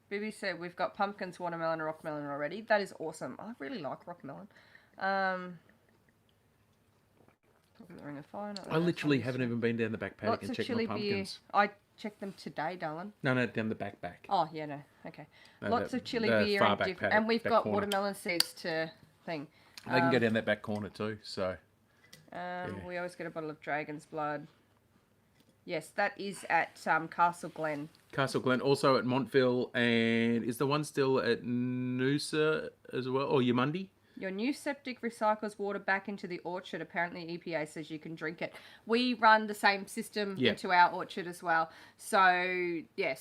Bibi said we've got pumpkins, watermelon, and rockmelon already. That is awesome. I really like rockmelon. The Ring of Fire. I literally haven't even been down the back paddock Lots and of checked chili my beer. pumpkins. I checked them today, darling. No, down the back. Oh yeah, no, okay. No, Lots of chili the beer far and, back paddock, and we've back got corner. watermelon seeds to thing. They can go down that back corner too. So We always get a bottle of Dragon's Blood. Yes, that is at Castle Glen. Castle Glen, also at Montville, and is the one still at Noosa as well, or Yamundi? Your new septic recycles water back into the orchard. Apparently EPA says you can drink it. We run the same system into our orchard as well. So, yeah,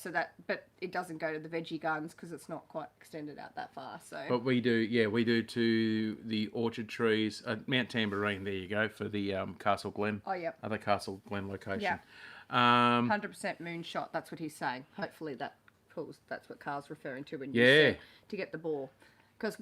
but it doesn't go to the veggie gardens because it's not quite extended out that far. So, But we do to the orchard trees at Mount Tambourine. There you go, for the Castle Glen. Oh, yep. Other Castle Glen location. Yeah. 100% moonshot. That's what he's saying. Hopefully that's what Carl's referring to when you said to get the ball. Because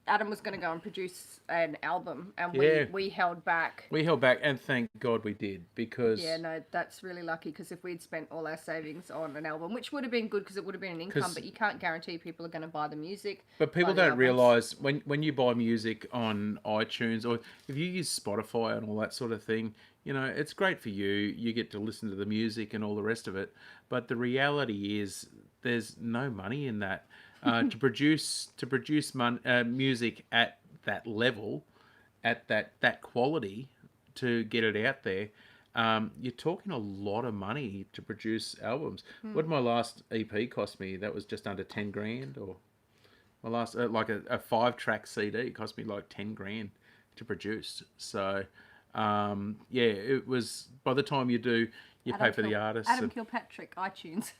Adam was going to go and produce an album, and we held back. We held back, and thank God we did, because... Yeah, no, that's really lucky, because if we'd spent all our savings on an album, which would have been good because it would have been an income, but you can't guarantee people are going to buy the music. But people don't realise, when you buy music on iTunes, or if you use Spotify and all that sort of thing, it's great for you. You get to listen to the music and all the rest of it. But the reality is there's no money in that. To produce music at that level, at that quality, to get it out there, you're talking a lot of money to produce albums. What did my last EP cost me? That was just under 10 grand, or my last a 5-track CD cost me like 10 grand to produce. So it was, by the time you pay for the artists. Adam Kilpatrick, iTunes.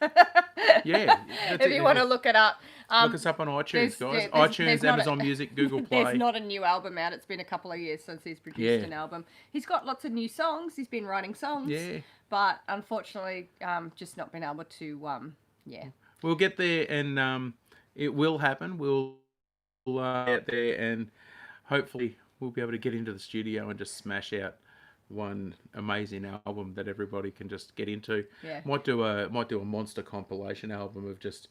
If you want to look it up. Look us up on iTunes, guys. iTunes, Amazon Music, Google Play. There's not a new album out. It's been a couple of years since he's produced an album. He's got lots of new songs. He's been writing songs. Yeah. But unfortunately, just not been able to, We'll get there, and it will happen. We'll get there, and hopefully we'll be able to get into the studio and just smash out one amazing album that everybody can just get into. Yeah. Might do a monster compilation album of just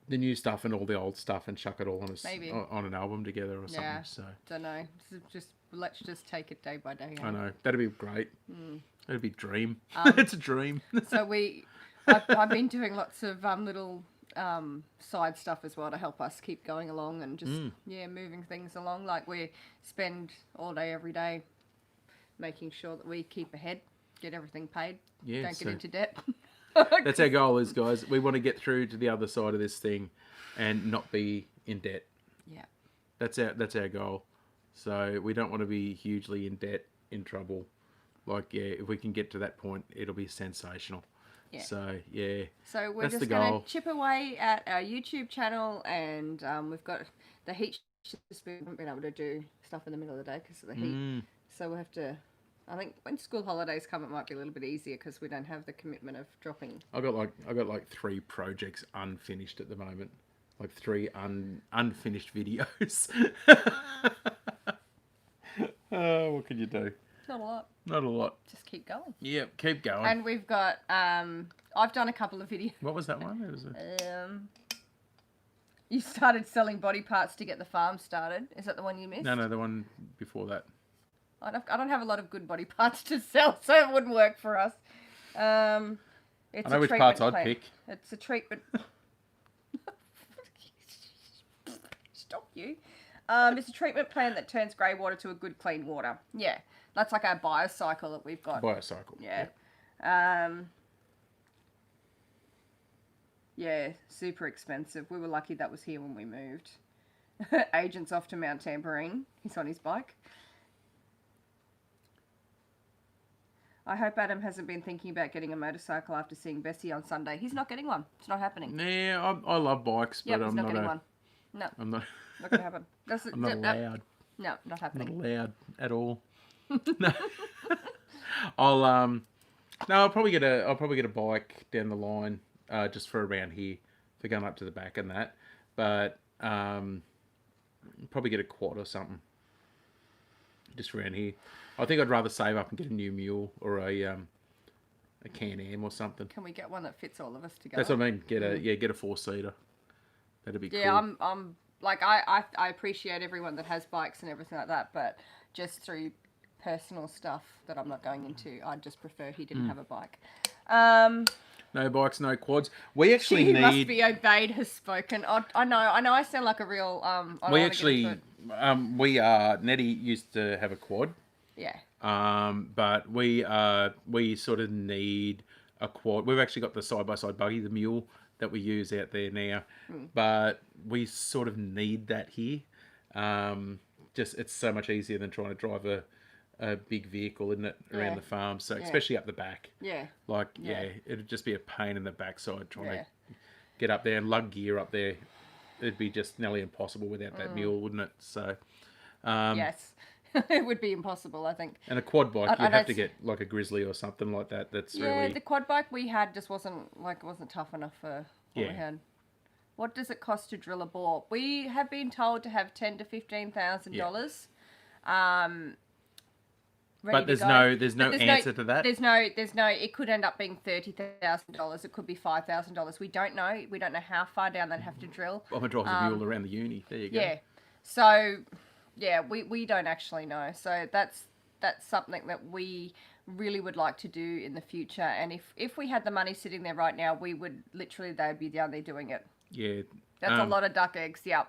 the new stuff and all the old stuff, and chuck it all on an album together or something. Yeah. So Don't know. Let's just take it day by day. I know, that'd be great. That'd be a dream. It's a dream. So I've been doing lots of little side stuff as well to help us keep going along and just moving things along. Like we spend all day every day making sure that we keep ahead, get everything paid, don't get into debt. That's our goal, is, guys. We want to get through to the other side of this thing and not be in debt. Yeah. That's our goal. So we don't want to be hugely in debt, in trouble. If we can get to that point, it'll be sensational. Yeah. So we're just going to chip away at our YouTube channel, and we've got the heat. We haven't been able to do stuff in the middle of the day because of the heat. So we'll have to, I think when school holidays come, it might be a little bit easier because we don't have the commitment of dropping. I got 3 projects unfinished at the moment, 3 unfinished videos. Oh, what can you do? Not a lot. Not a lot. Just keep going. Yeah, keep going. And we've got, I've done a couple of videos. What was that one? It was You started selling body parts to get the farm started. Is that the one you missed? No, the one before that. I don't have a lot of good body parts to sell, so it wouldn't work for us. It's I know which parts I'd pick. It's a treatment. Stop you. It's a treatment plan that turns grey water to a good clean water. Yeah, that's like our biocycle that we've got. Biocycle. Yeah. Yeah, super expensive. We were lucky that was here when we moved. Agent's off to Mount Tambourine. He's on his bike. I hope Adam hasn't been thinking about getting a motorcycle after seeing Bessie on Sunday. He's not getting one. It's not happening. Yeah, I love bikes, but I'm not getting one. No, I'm not. not gonna happen. I'm not allowed. No, not happening. Not allowed at all. No. I'll probably get a bike down the line, just for around here, for going up to the back and that. But probably get a quad or something, just around here. I think I'd rather save up and get a new mule or a Can-Am or something. Can we get one that fits all of us together? That's what I mean. Get a 4-seater. That'd be cool. Yeah, I'm like I appreciate everyone that has bikes and everything like that, but just through personal stuff that I'm not going into, I'd just prefer he didn't have a bike. No bikes, no quads. We actually She need. must be obeyed has spoken. I know. I sound like a real. We actually, Nettie used to have a quad. Yeah. But we sort of need a quad. We've actually got the side-by-side buggy, the mule, that we use out there now. But we sort of need that here. Just it's so much easier than trying to drive a big vehicle, isn't it, around the farm? So especially up the back. Yeah. Like it'd just be a pain in the backside trying to get up there and lug gear up there. It'd be just nearly impossible without that mule, wouldn't it? So. Yes. It would be impossible, I think. And a quad bike, you'd have to get like a Grizzly or something like that. That's really. The quad bike we had just wasn't tough enough for what we had. What does it cost to drill a bore? We have been told to have $10,000 to $15,000. But there's no answer to that. There's no. It could end up being $30,000. It could be $5,000. We don't know. We don't know how far down they'd have to drill. I'm gonna drive a mule around the uni. There you go. Yeah. So. Yeah, we don't actually know. So that's something that we really would like to do in the future. And if we had the money sitting there right now, we would literally, they'd be down there doing it. Yeah. That's a lot of duck eggs. Yep.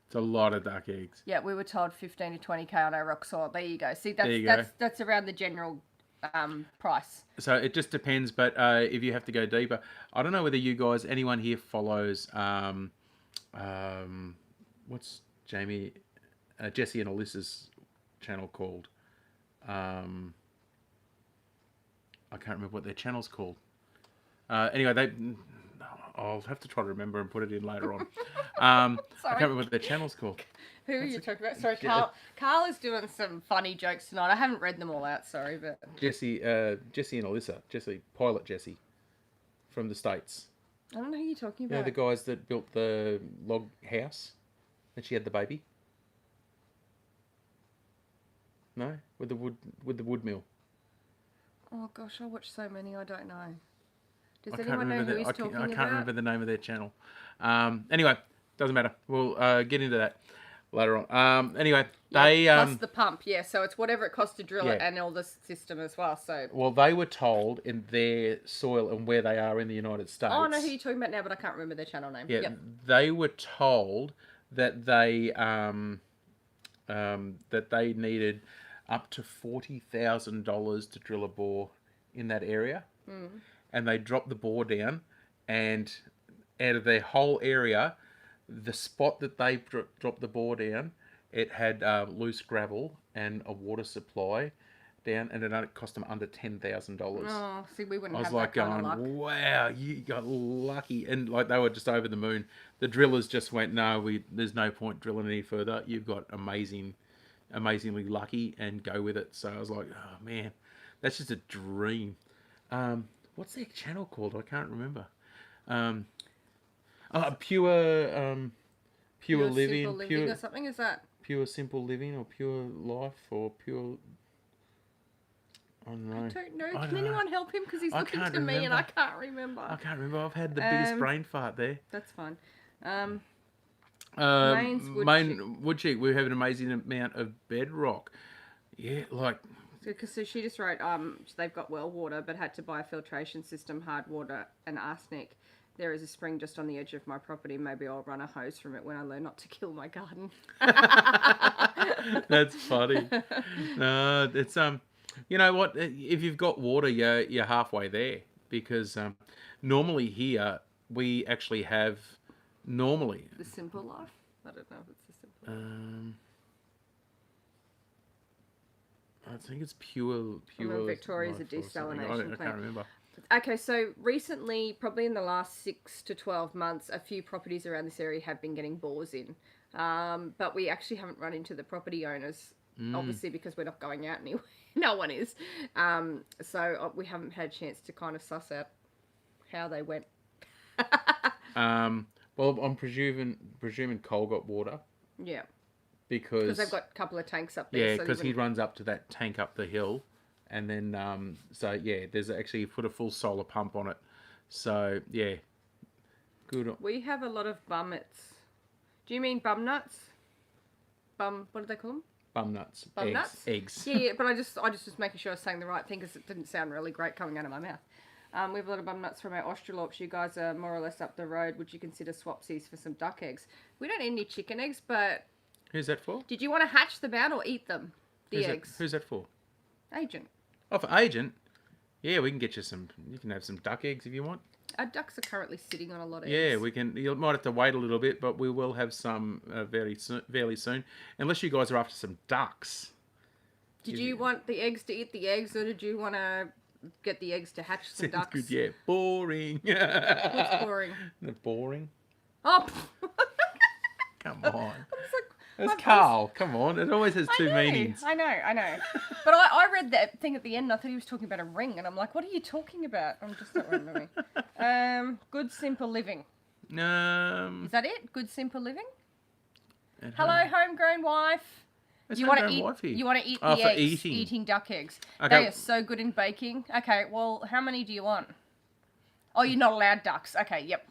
It's a lot of duck eggs. Yeah, we were told 15 to 20K on our rock soil. There you go. See, that's around the general price. So it just depends. But if you have to go deeper, I don't know whether you guys, anyone here follows, what's Jesse and Alyssa's channel called? I can't remember what their channel's called. Anyway, I'll have to try to remember and put it in later on. I can't remember what their channel's called. Who are you talking about? Sorry, Carl is doing some funny jokes tonight. I haven't read them all out, sorry, but Jesse and Alyssa, Pilot Jesse, from the States. I don't know who you're talking about. You know the guys that built the log house, and she had the baby. No, with the wood mill. Oh gosh, I watch so many. I don't know. Does I anyone know who he's talking about? I can't remember the name of their channel. Anyway, doesn't matter. We'll get into that later on. Anyway, they plus the pump. Yeah, so it's whatever it costs to drill it and all the system as well. So they were told in their soil and where they are in the United States. Oh, I know who you're talking about now, but I can't remember their channel name. Yeah, they were told that they needed up to $40,000 to drill a bore in that area. And they dropped the bore down, and out of their whole area, the spot that they dropped the bore down, it had loose gravel and a water supply down, and it cost them under $10,000. Oh, see, we wouldn't have that kind of luck. Wow, you got lucky. And like they were just over the moon. The drillers just went, no, there's no point drilling any further. You've got amazingly lucky, and go with it. So I was like, oh man, that's just a dream. What's their channel called? I can't remember. Pure living, or something. Is that Pure Simple Living, or Pure Life, or Pure Oh no. I don't know. I Can don't know. anyone help him? Because he's I looking can't to me and I remember. can't remember. I can't remember. I've had the biggest Um, brain fart there. That's fine. Maine's wood chip. Main wood chip. We have an amazing amount of bedrock. Yeah, like Because so she just wrote, they've got well water, but had to buy a filtration system, hard water, and arsenic. There is a spring just on the edge of my property. Maybe I'll run a hose from it when I learn not to kill my garden. that's funny. No, it's you know what? If you've got water, you're halfway there because normally here we actually have normally. The simple life? I don't know if it's the simple life. I think it's pure. Victoria's a life or something. desalination I plant. can't remember. Okay, so recently, probably in the last 6 to 12 months, a few properties around this area have been getting bores in. But we actually haven't run into the property owners, obviously, because we're not going out anywhere. No one is. So we haven't had a chance to kind of suss out how they went. Well, I'm presuming Cole got water Yeah, because they've got a couple of tanks up there. yeah, so because he runs up to that tank up the hill, and then so yeah, there's actually put a full solar pump on it. So yeah, good. We have a lot of bummets. Do you mean bum nuts? What do they call them? Bum nuts. Bum eggs. nuts? Eggs. Yeah, but I just was making sure I was saying the right thing because it didn't sound really great coming out of my mouth. We have a lot of bum nuts from our Australorps. You guys are more or less up the road. Would you consider swapsies for some duck eggs? We don't need any chicken eggs, but Who's that for? did you want to hatch them out or eat them? The eggs. Who's that for? Agent. Oh, for Agent. Yeah, we can get you some. You can have some duck eggs if you want. Our ducks are currently sitting on a lot of Yeah, eggs. we can. You might have to wait a little bit, but we will have some fairly soon. Unless you guys are after some ducks. Did you want the eggs to eat the eggs, or did you want to get the eggs to hatch some Sounds ducks? good. Yeah, boring. What's boring? Boring. Oh, Come on. I was like, That's Carl. Come on. It always has two meanings. I know. But I read that thing at the end and I thought he was talking about a ring. And I'm like, what are you talking about? I'm just not remembering. Good, simple living. Is that it? Good, simple living? Hello, homegrown wife. You want to eat? You want to eat the for eggs? eating. Eating duck eggs. Okay. They are so good in baking. Okay, well, how many do you want? Oh, you're not allowed ducks. Okay, yep.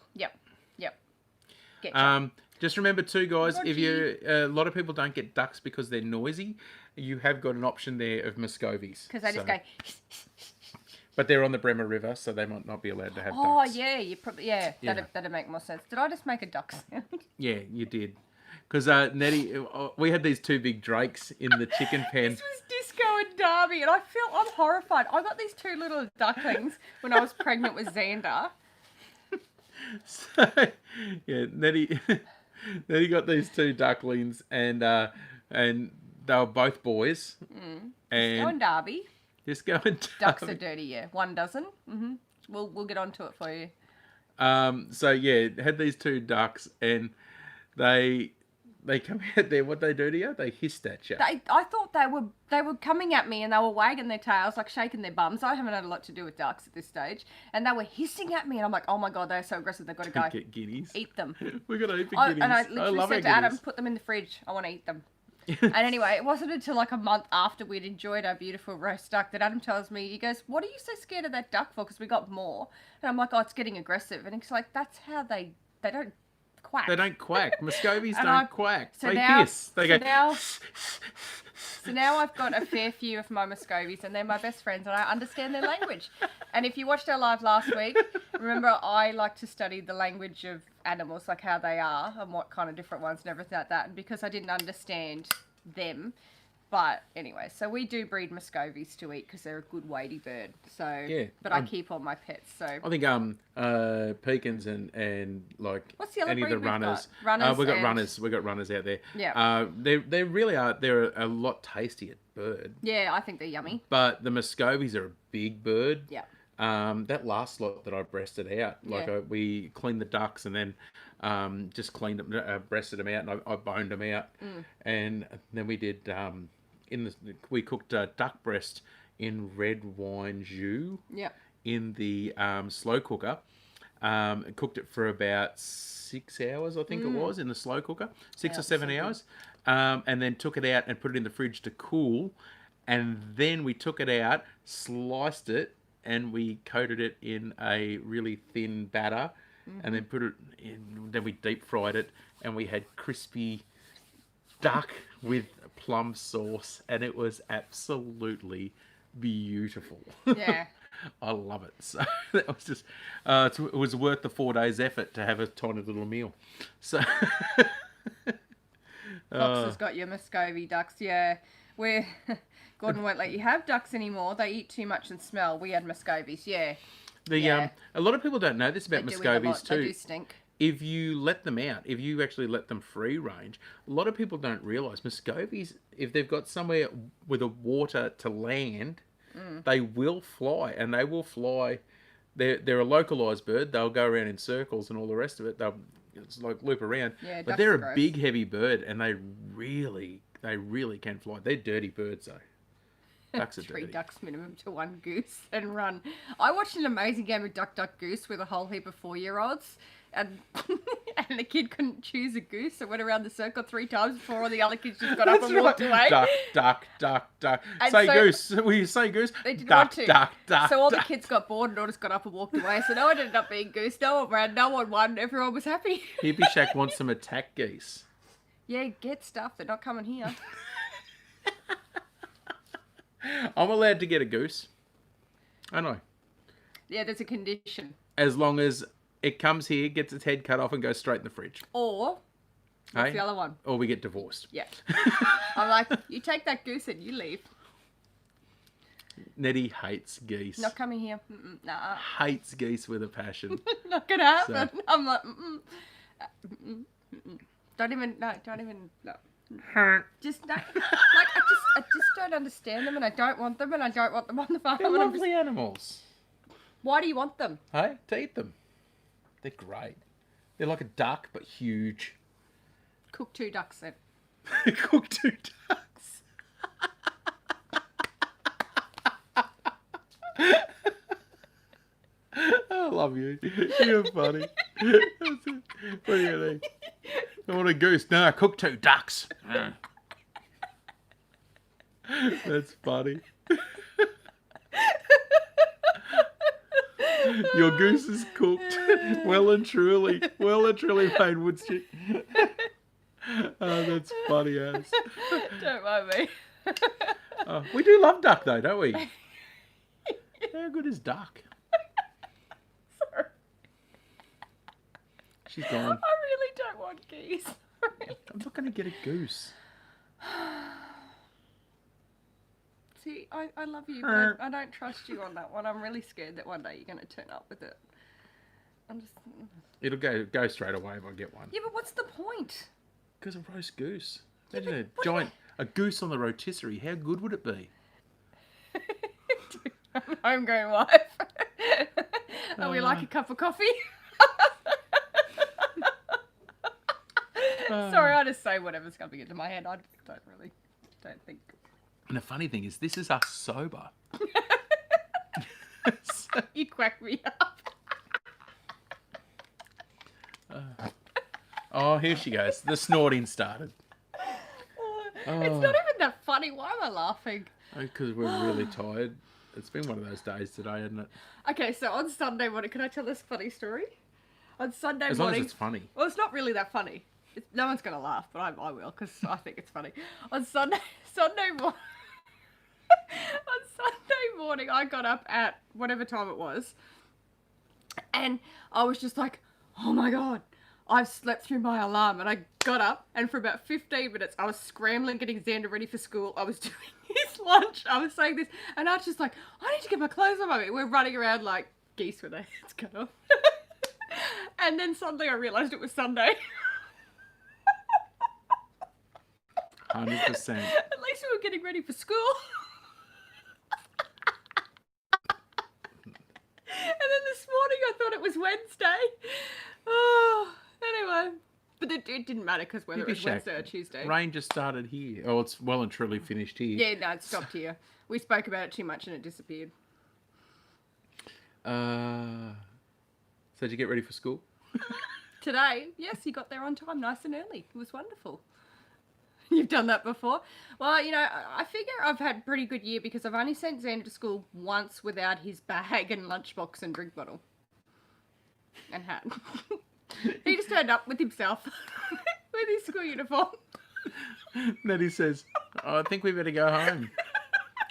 Get Just remember too, guys, if Roger. you a lot of people don't get ducks because they're noisy, you have got an option there of Muscovies. because they just go. But they're on the Bremer River, so they might not be allowed to have Oh ducks. yeah, you probably That'd make more sense. Did I just make a duck sound? Yeah, you did. Because Nettie, we had these two big drakes in the chicken pen. This was Disco and Darby, and I'm horrified. I got these two little ducklings when I was pregnant with Xander. So, yeah, Nettie got these two ducklings, and they were both boys. And Disco and Darby. Disco and Ducks are Darby. dirty, yeah. 1 dozen. We'll get onto it for you. So yeah, had these two ducks, and they come out there. What they do to you? They hissed at you. I thought they were coming at me and they were wagging their tails, like shaking their bums. I haven't had a lot to do with ducks at this stage, and they were hissing at me, and I'm like, oh my god, they're so aggressive. They've got to go. Get guineas. Eat them. We got to eat the I, guineas. and I literally love said to our Adam, guineas. put them in the fridge. I want to eat them. And anyway, it wasn't until like a month after we'd enjoyed our beautiful roast duck that Adam tells me, he goes, what are you so scared of that duck for? Because we got more. And I'm like, oh, it's getting aggressive. And he's like, that's how they don't quack. They don't quack. Muscovies And don't quack. so They now- hiss. They go. So now I've got a fair few of my Muscovies, and they're my best friends, and I understand their language. And if you watched our live last week, remember I like to study the language of animals, like how they are and what kind of different ones and everything like that. And because I didn't understand them, but anyway, so we do breed Muscovies to eat because they're a good weighty bird. So Yeah, but I keep all my pets. So I think pecans and like What's the other any of the breed we've got? runners. Runners we got and- runners. We got runners out there. Yeah. They really are. They're a lot tastier bird. yeah, I think they're yummy. But the Muscovies are a big bird. Yeah. That last lot that I breasted out, like Yeah. we cleaned the ducks and then just cleaned them, breasted them out, and I boned them out, and then we did we cooked duck breast in red wine jus Yeah. in the slow cooker. Cooked it for about 6 hours, I think it was, in the slow cooker, 6 or 7 hours, and then took it out and put it in the fridge to cool. and then we took it out, sliced it, and we coated it in a really thin batter, and then put it in. Then we deep fried it, and we had crispy duck with plum sauce, and it was absolutely beautiful. Yeah. I love it. So that was just, it was worth the 4 days' effort to have a tiny little meal. So, Fox has got your Muscovy ducks, yeah. We're Gordon won't let you have ducks anymore. They eat too much and smell. We had Muscovies, yeah. the a lot of people don't know this They about do eat a lot. Muscovies They too. do stink. If you let them out, if you actually let them free range, a lot of people don't realise Muscovies, if they've got somewhere with a water to land, they will fly, and they will fly. They're a localised bird. They'll go around in circles and all the rest of it. It's like loop around. Yeah, but ducks they're are a gross. big, heavy bird, and they really can fly. They're dirty birds though. Ducks are 3 dirty. ducks minimum to 1 goose and run. I watched an amazing game of Duck Duck Goose with a whole heap of 4-year-olds, and and the kid couldn't choose a goose, so went around the circle 3 times before all the other kids just got up and walked away. Duck, duck, duck, duck. And Say so- goose. Will you say goose? They didn't duck, want to. duck, duck, So all the duck. kids got bored and all just got up and walked away. So no one ended up being goose. No one ran. No one won. Everyone was happy. Hippie Shack wants some attack geese. Yeah, get stuff. They're not coming here. I'm allowed to get a goose. I know. Yeah, there's a condition. As long as it comes here, gets its head cut off, and goes straight in the fridge. Or what's Hey? the other one? Or we get divorced. Yeah. I'm like, you take that goose and you leave. Nettie hates geese. Not coming here. Nah. Hates geese with a passion. Not gonna happen. I'm like, Don't even, no. Just, no. Like, I just don't understand them, and I don't want them, and I don't want them on the farm. They're and I'm lovely animals. why do you want them? Hey, to eat them. They're great. They're like a duck, but huge. Cook 2 ducks then. Cook 2 ducks. I love you. You're funny. What do you think? I want a goose. No, cook 2 ducks. That's funny. Your goose is cooked. Well and truly made Woodstick. Oh, that's funny as. Don't mind me. We do love duck though, don't we? How good is duck? Sorry. She's gone. I really don't want geese. Sorry. I'm not going to get a goose. See, I love you, but I don't trust you on that one. I'm really scared that one day you're going to turn up with it. I'm just... It'll go straight away if I get one. Yeah, but what's the point? Because a roast goose. Imagine but a what giant, a goose on the rotisserie. How good would it be? I'm homegrown wife. Are we like a cup of coffee? Sorry, I just say whatever's coming into my head. I don't think. And the funny thing is, this is us sober. So- You quack me up. oh, here she goes. The snorting started. It's not even that funny. Why am I laughing? Because we're really tired. It's been one of those days today, hasn't it? Okay, so on Sunday morning, can I tell this funny story? On Sunday As long morning, as it's funny. well, it's not really that funny. No one's gonna laugh, but I will because I think it's funny. On Sunday morning, I got up at whatever time it was, and I was just like, "Oh my god, I've slept through my alarm." And I got up, and for about 15 minutes, I was scrambling, getting Xander ready for school. I was doing his lunch. I was saying this, and I was just like, "I need to get my clothes on." We're running around like geese with their heads cut off. And then suddenly I realised it was Sunday. 100%. At least we were getting ready for school. And then this morning I thought it was Wednesday. Oh, anyway. But it didn't matter because whether it was Hippie Shack. Wednesday or Tuesday. Rain just started here. Oh, it's well and truly finished here. Yeah, no, it stopped here. We spoke about it too much and it disappeared. So did you get ready for school? Today, yes, he got there on time, nice and early. It was wonderful. You You've done that before. Well, I figure I've had a pretty good year because I've only sent Xander to school once without his bag and lunchbox and drink bottle and hat. He just turned up with himself with his school uniform. Then he says, oh, I think we better go home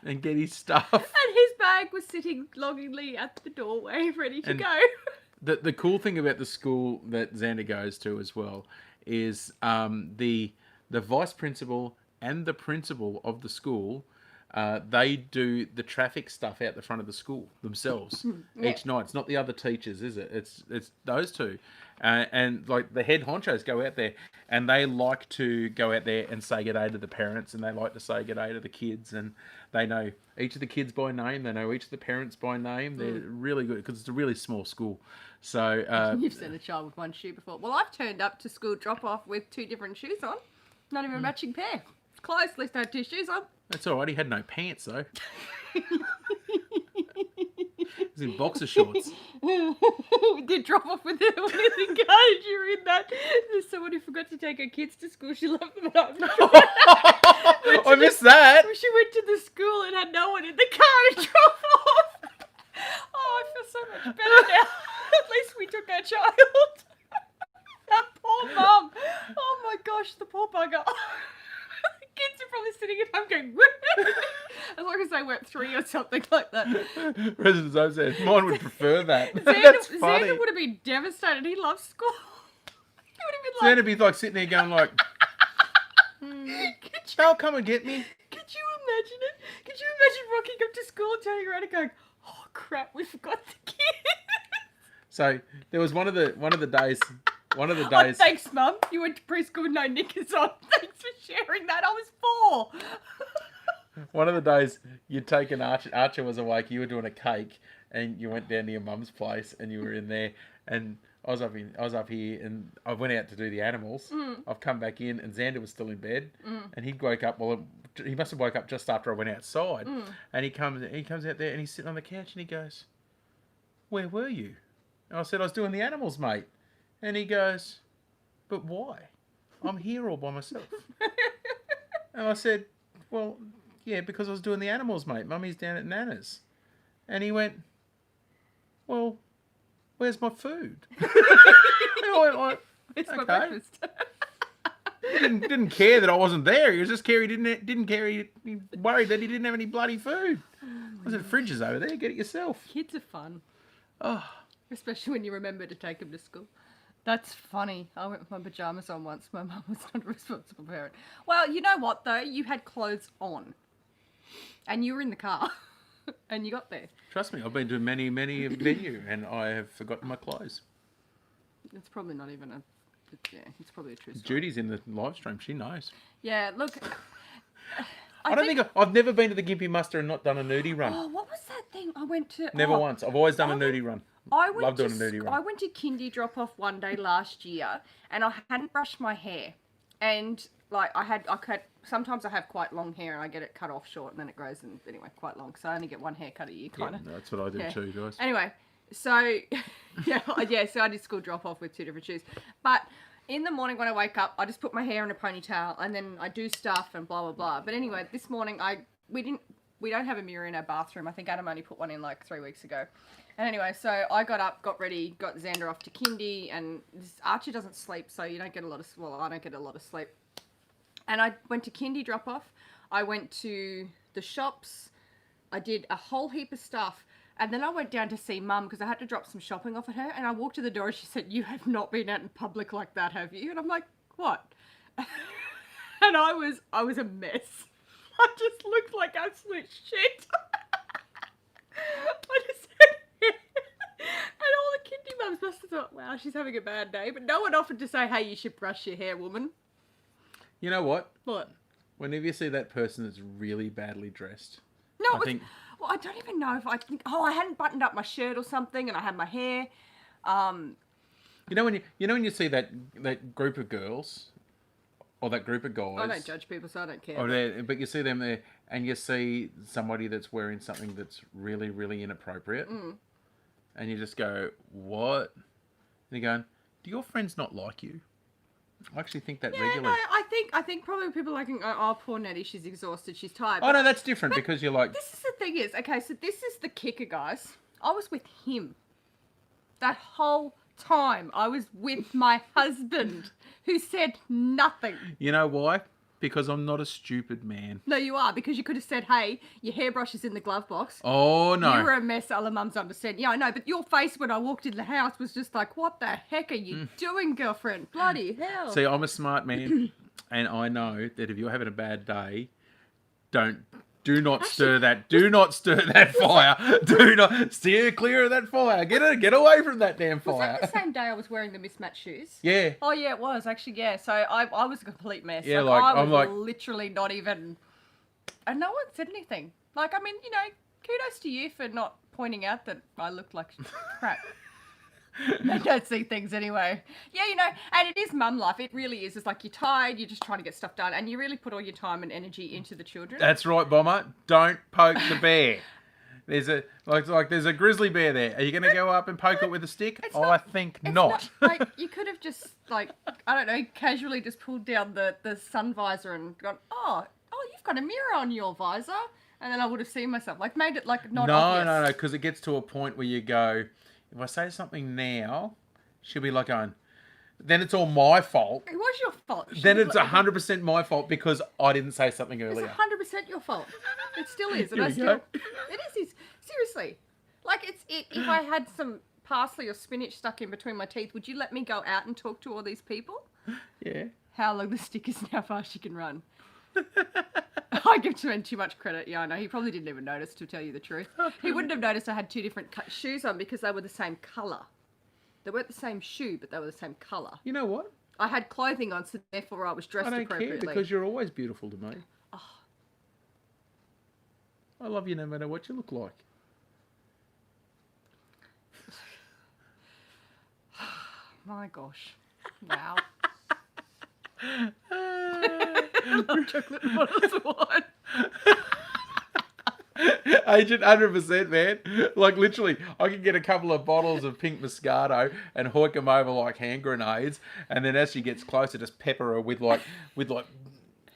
and get his stuff. And his bag was sitting longingly at the doorway, ready to go. The cool thing about the school that Xander goes to as well is the vice principal and the principal of the school, they do the traffic stuff out the front of the school themselves each night. It's not the other teachers, is it? It's those two. And like the head honchos go out there and they like to go out there and say good day to the parents, and they like to say good day to the kids, and they know each of the kids by name. They know each of the parents by name. They're really good because it's a really small school. So You've sent a child with one shoe before. Well, I've turned up to school drop off with 2 different shoes on. Not even a matching pair. It's close. At least I had 2 shoes on. That's all right. He had no pants though. He's in boxer shorts. We did drop off with one of the guys. You were in that. There's someone who forgot to take her kids to school. She left them at home. I missed that. She went to the school and had no one in the car to drop off. Oh, I feel so much better now. At least we took our child. That poor mum. Oh my gosh, the poor bugger. The kids are probably sitting at home going, as long as they weren't 3 or something like that. Residents Home said, mine would prefer that. Xander, That's funny. Xander would have been devastated. He loves school. He would have been like... Xander would be like sitting there going like, they'll come and get me. Could you imagine it? Could you imagine rocking up to school and turning around and going, oh crap, we forgot the kids. So there was one of the days. Oh, thanks, Mum. You went to preschool with no knickers on. Thanks for sharing that. I was 4. One of the days you'd taken Archer was awake. You were doing a cake, and you went down to your mum's place, and you were in there. And I was up here, and I went out to do the animals. I've come back in, and Xander was still in bed, and he'd woke up. Well, he must have woke up just after I went outside, and he comes out there, and he's sitting on the couch, and he goes, "Where were you?" And I said, "I was doing the animals, mate." And he goes, "But why? I'm here all by myself." And I said, "Well, yeah, because I was doing the animals, mate. Mummy's down at Nana's." And he went, "Well, where's my food?" And I went like, It's my "Okay." breakfast. He didn't care that I wasn't there. He was just care. He didn't care. He worried that he didn't have any bloody food. I said, "Fridges over there. Get it yourself." Kids are fun. Oh, Especially when you remember to take them to school. That's funny. I went with my pajamas on once. My mum was not a responsible parent. Well, you know what, though? You had clothes on. And you were in the car. And you got there. trust me, I've been to many a venue, and I have forgotten my clothes. It's probably not even a... Yeah, it's probably a true story. Judy's in the live stream. She knows. Yeah, look... I don't think I've never been to the Gympie Muster and not done a nudie run. Oh, what was that thing I went to? Never once. I've always done a nudie run. Love doing a nudie run. I went to kindy drop off one day last year, and I hadn't brushed my hair, and like sometimes I have quite long hair, and I get it cut off short, and then it grows, and anyway, quite long. So I only get one haircut a year, kind of. Yeah, that's what I do too, guys. Anyway, so so I did school drop off with 2 different shoes, but. In the morning when I wake up, I just put my hair in a ponytail and then I do stuff and blah, blah, blah. But anyway, this morning we don't have a mirror in our bathroom. I think Adam only put one in like 3 weeks ago. And anyway, so I got up, got ready, got Xander off to kindy, and Archie doesn't sleep, so you don't get a lot of, I don't get a lot of sleep. And I went to kindy drop off. I went to the shops. I did a whole heap of stuff. And then I went down to see Mum because I had to drop some shopping off at her. And I walked to the door and she said, "You have not been out in public like that, have you?" And I'm like, "What?" And I was a mess. I just looked like absolute shit. I just and all the kindy mums must have thought, "Wow, she's having a bad day." But no one offered to say, "Hey, you should brush your hair, woman." You know what? What? Whenever you see that person that's really badly dressed, No, I think... Well, I don't even know if I think. Oh, I hadn't buttoned up my shirt or something, and I had my hair. You know when you see that group of girls, or that group of guys. I don't judge people, so I don't care. But you see them there, and you see somebody that's wearing something that's really, really inappropriate, and you just go, "What?" And you're going, "Do your friends not like you?" I actually think that Yeah, regularly. no, I think probably people are like, oh, poor Nettie, she's exhausted, she's tired. Oh But no, that's different because you're like, this is the thing is, okay, so this is the kicker, guys. I was with him. That whole time I was with my husband who said nothing. you know why? Because I'm not a stupid man. No, you are, because you could have said, hey, your hairbrush is in the glove box. Oh no. You were a mess, other mums understand. Yeah, I know, but your face when I walked in the house was just like, what the heck are you doing, girlfriend? Bloody hell. See, I'm a smart man, and I know that if you're having a bad day, do not stir that fire. Do not steer clear of that fire. Get away from that damn Was fire. that the same day I was wearing the mismatched shoes? Yeah. Oh, yeah, it was, actually, yeah. So I was a complete mess. Yeah, I I'm was like- literally not even... And no one said anything. Like, I mean, you know, kudos to you for not pointing out that I looked like crap. They don't see things anyway. Yeah, you know, and it is mum life. It really is. It's like you're tired, you're just trying to get stuff done, and you really put all your time and energy into the children. That's right, Bomber. Don't poke the bear. There's a grizzly bear there. Are you going to go up and poke it with a stick? It's I not- think It's not. like, you could have just, like, I don't know, casually just pulled down the sun visor and gone, oh, you've got a mirror on your visor. And then I would have seen myself. Like, made it, like, not obvious. No, because it gets to a point where you go, if I say something now, she'll be like going, then it's all my fault. It was your fault. Then it's 100% my fault because I didn't say something It's earlier. 100% your fault. It still is. And Here I we still... go. It is. Seriously. Like, if I had some parsley or spinach stuck in between my teeth, would you let me go out and talk to all these people? Yeah. How long the stick is and how fast you can run. I give Trent too much credit. Yeah, I know. He probably didn't even notice, to tell you the truth. He wouldn't have noticed I had two different shoes on because they were the same colour. They weren't the same shoe, but they were the same colour. You know what? I had clothing on, so therefore I was dressed I don't appropriately. care because you're always beautiful to me. Oh. I love you no matter what you look like. My gosh. Wow. Chocolate bottles of wine. Agent 100%, man. Like, literally, I could get a couple of bottles of pink Moscato and hoik them over like hand grenades, and then as she gets closer, just pepper her with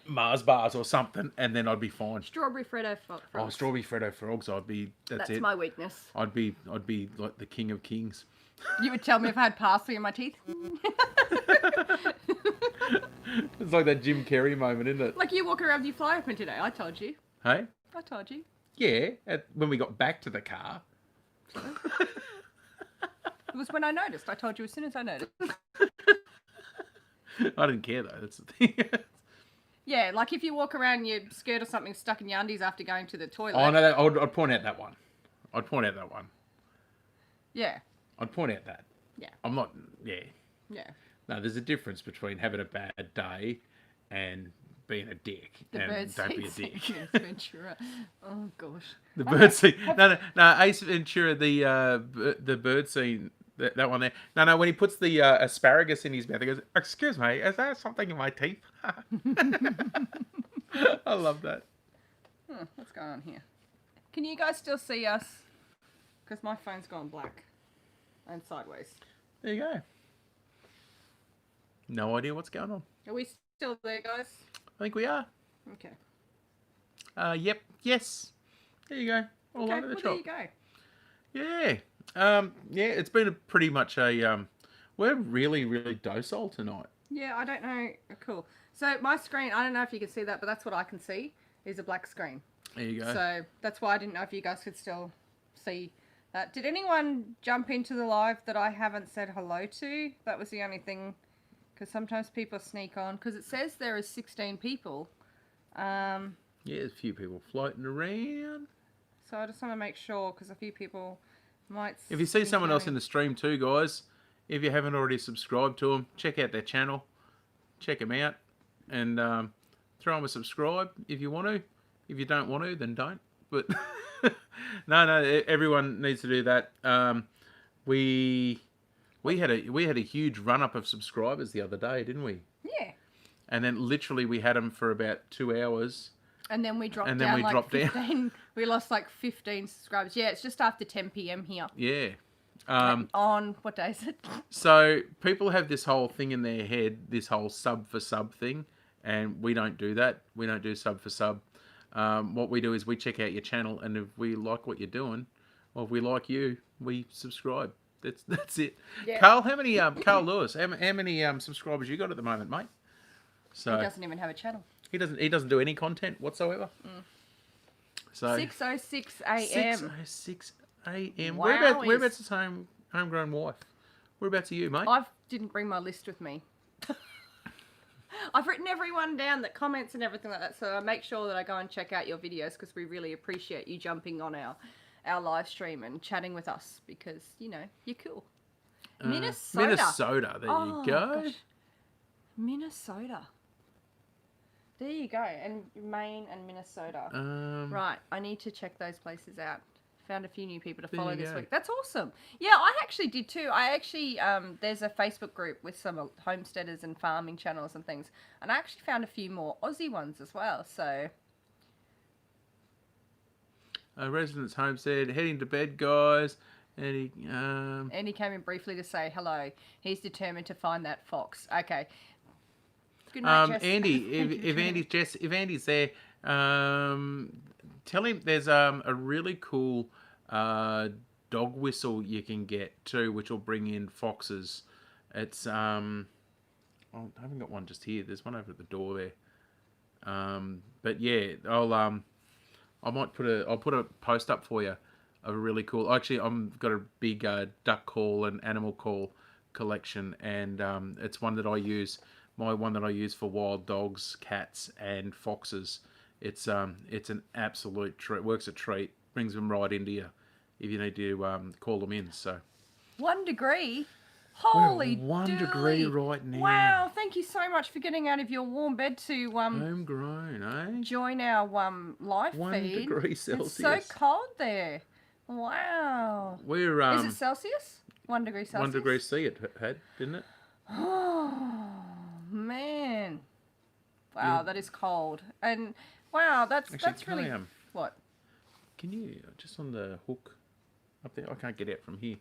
Mars bars or something, and then I'd be fine. Strawberry Freddo frogs. Oh, strawberry Freddo frogs, that's it. my weakness. I'd be like the king of kings. You would tell me if I had parsley in my teeth? It's like that Jim Carrey moment, isn't it? Like you walk around with your fly open today. I told you. Hey? I told you. Yeah, when we got back to the car. It was when I noticed. I told you as soon as I noticed. I didn't care though, that's the thing. Yeah, like if you walk around and your skirt or something stuck in your undies after going to the toilet. Oh no, I'd point out that one. Yeah. I'd point out that. Yeah. I'm not, yeah. Yeah. No, there's a difference between having a bad day and being a dick. The and bird don't be a seat dick. Ace Ventura. Oh gosh. The bird scene. No, Ace Ventura, the bird scene, that one there. No, when he puts the asparagus in his mouth, he goes, "Excuse me, is there something in my teeth?" I love that. What's going on here? Can you guys still see us? Because my phone's gone black and sideways. There you go. No idea what's going on. Are we still there, guys? I think we are. Okay. Yep. Yes. There you go. All over the well, top. there you go. Yeah. Yeah, it's been pretty much a, we're really, really docile tonight. Yeah, I don't know. Cool. So my screen, I don't know if you can see that, but that's what I can see, is a black screen. There you go. So that's why I didn't know if you guys could still see that. Did anyone jump into the live that I haven't said hello to? That was the only thing, because sometimes people sneak on, because it says there is 16 people. Yeah, there's a few people floating around. So I just want to make sure, because a few people might... If you see someone else in the stream too, guys, if you haven't already subscribed to them, check out their channel. Check them out. And throw them a subscribe if you want to. If you don't want to, then don't. But no, everyone needs to do that. We had a huge run up of subscribers the other day, didn't we? Yeah. And then literally we had them for about 2 hours. And then we dropped And down then we like dropped down. 15. We lost like 15 subscribers. Yeah, it's just after 10 p.m. here. Yeah. On what day is it? So people have this whole thing in their head, this whole sub for sub thing, and we don't do that. We don't do sub for sub. What we do is we check out your channel, and if we like what you're doing, or if we like you, we subscribe. That's it. Yeah. Carl, how many Carl Lewis? How many subscribers you got at the moment, mate? So He doesn't even have a channel. he doesn't do any content whatsoever. So 6:06 a.m. 6:06 a.m. Wow, Whereabouts is homegrown wife? Whereabouts are you, mate? I didn't bring my list with me. I've written everyone down that comments and everything like that, so I make sure that I go and check out your videos because we really appreciate you jumping on our live stream and chatting with us because, you know, you're cool. Minnesota. Minnesota, there Oh, you go. gosh. Minnesota. There you go. And Maine and Minnesota. Right, I need to check those places out. Found a few new people to There follow you this go. week. That's awesome. Yeah, I actually did too. I actually, there's a Facebook group with some homesteaders and farming channels and things. And I actually found a few more Aussie ones as well. So, Residence Homestead, heading to bed, guys. And and he came in briefly to say hello. He's determined to find that fox. Okay. Good night, Jess. Andy, if Andy's there, tell him there's a really cool dog whistle you can get too, which will bring in foxes. It's I haven't got one just here. There's one over at the door there. But yeah, I'll put a post up for you of a really cool. Actually, I've got a big duck call and animal call collection, and it's one that I use. My one that I use for wild dogs, cats, and foxes. It's an absolute treat. Works a treat. Brings them right into you if you need to call them in. So 1 degree. Holy we're 1 dooly. degree right now. Wow, thank you so much for getting out of your warm bed to Homegrown, eh? join our live 1 feed. degree Celsius. It's so cold there. Wow. We're Is it Celsius? 1 degree Celsius? 1 degree C it had, didn't it? Oh, man. Wow, that is cold. And wow, that's Can really I, what? can you just on the hook up there? I can't get out from here.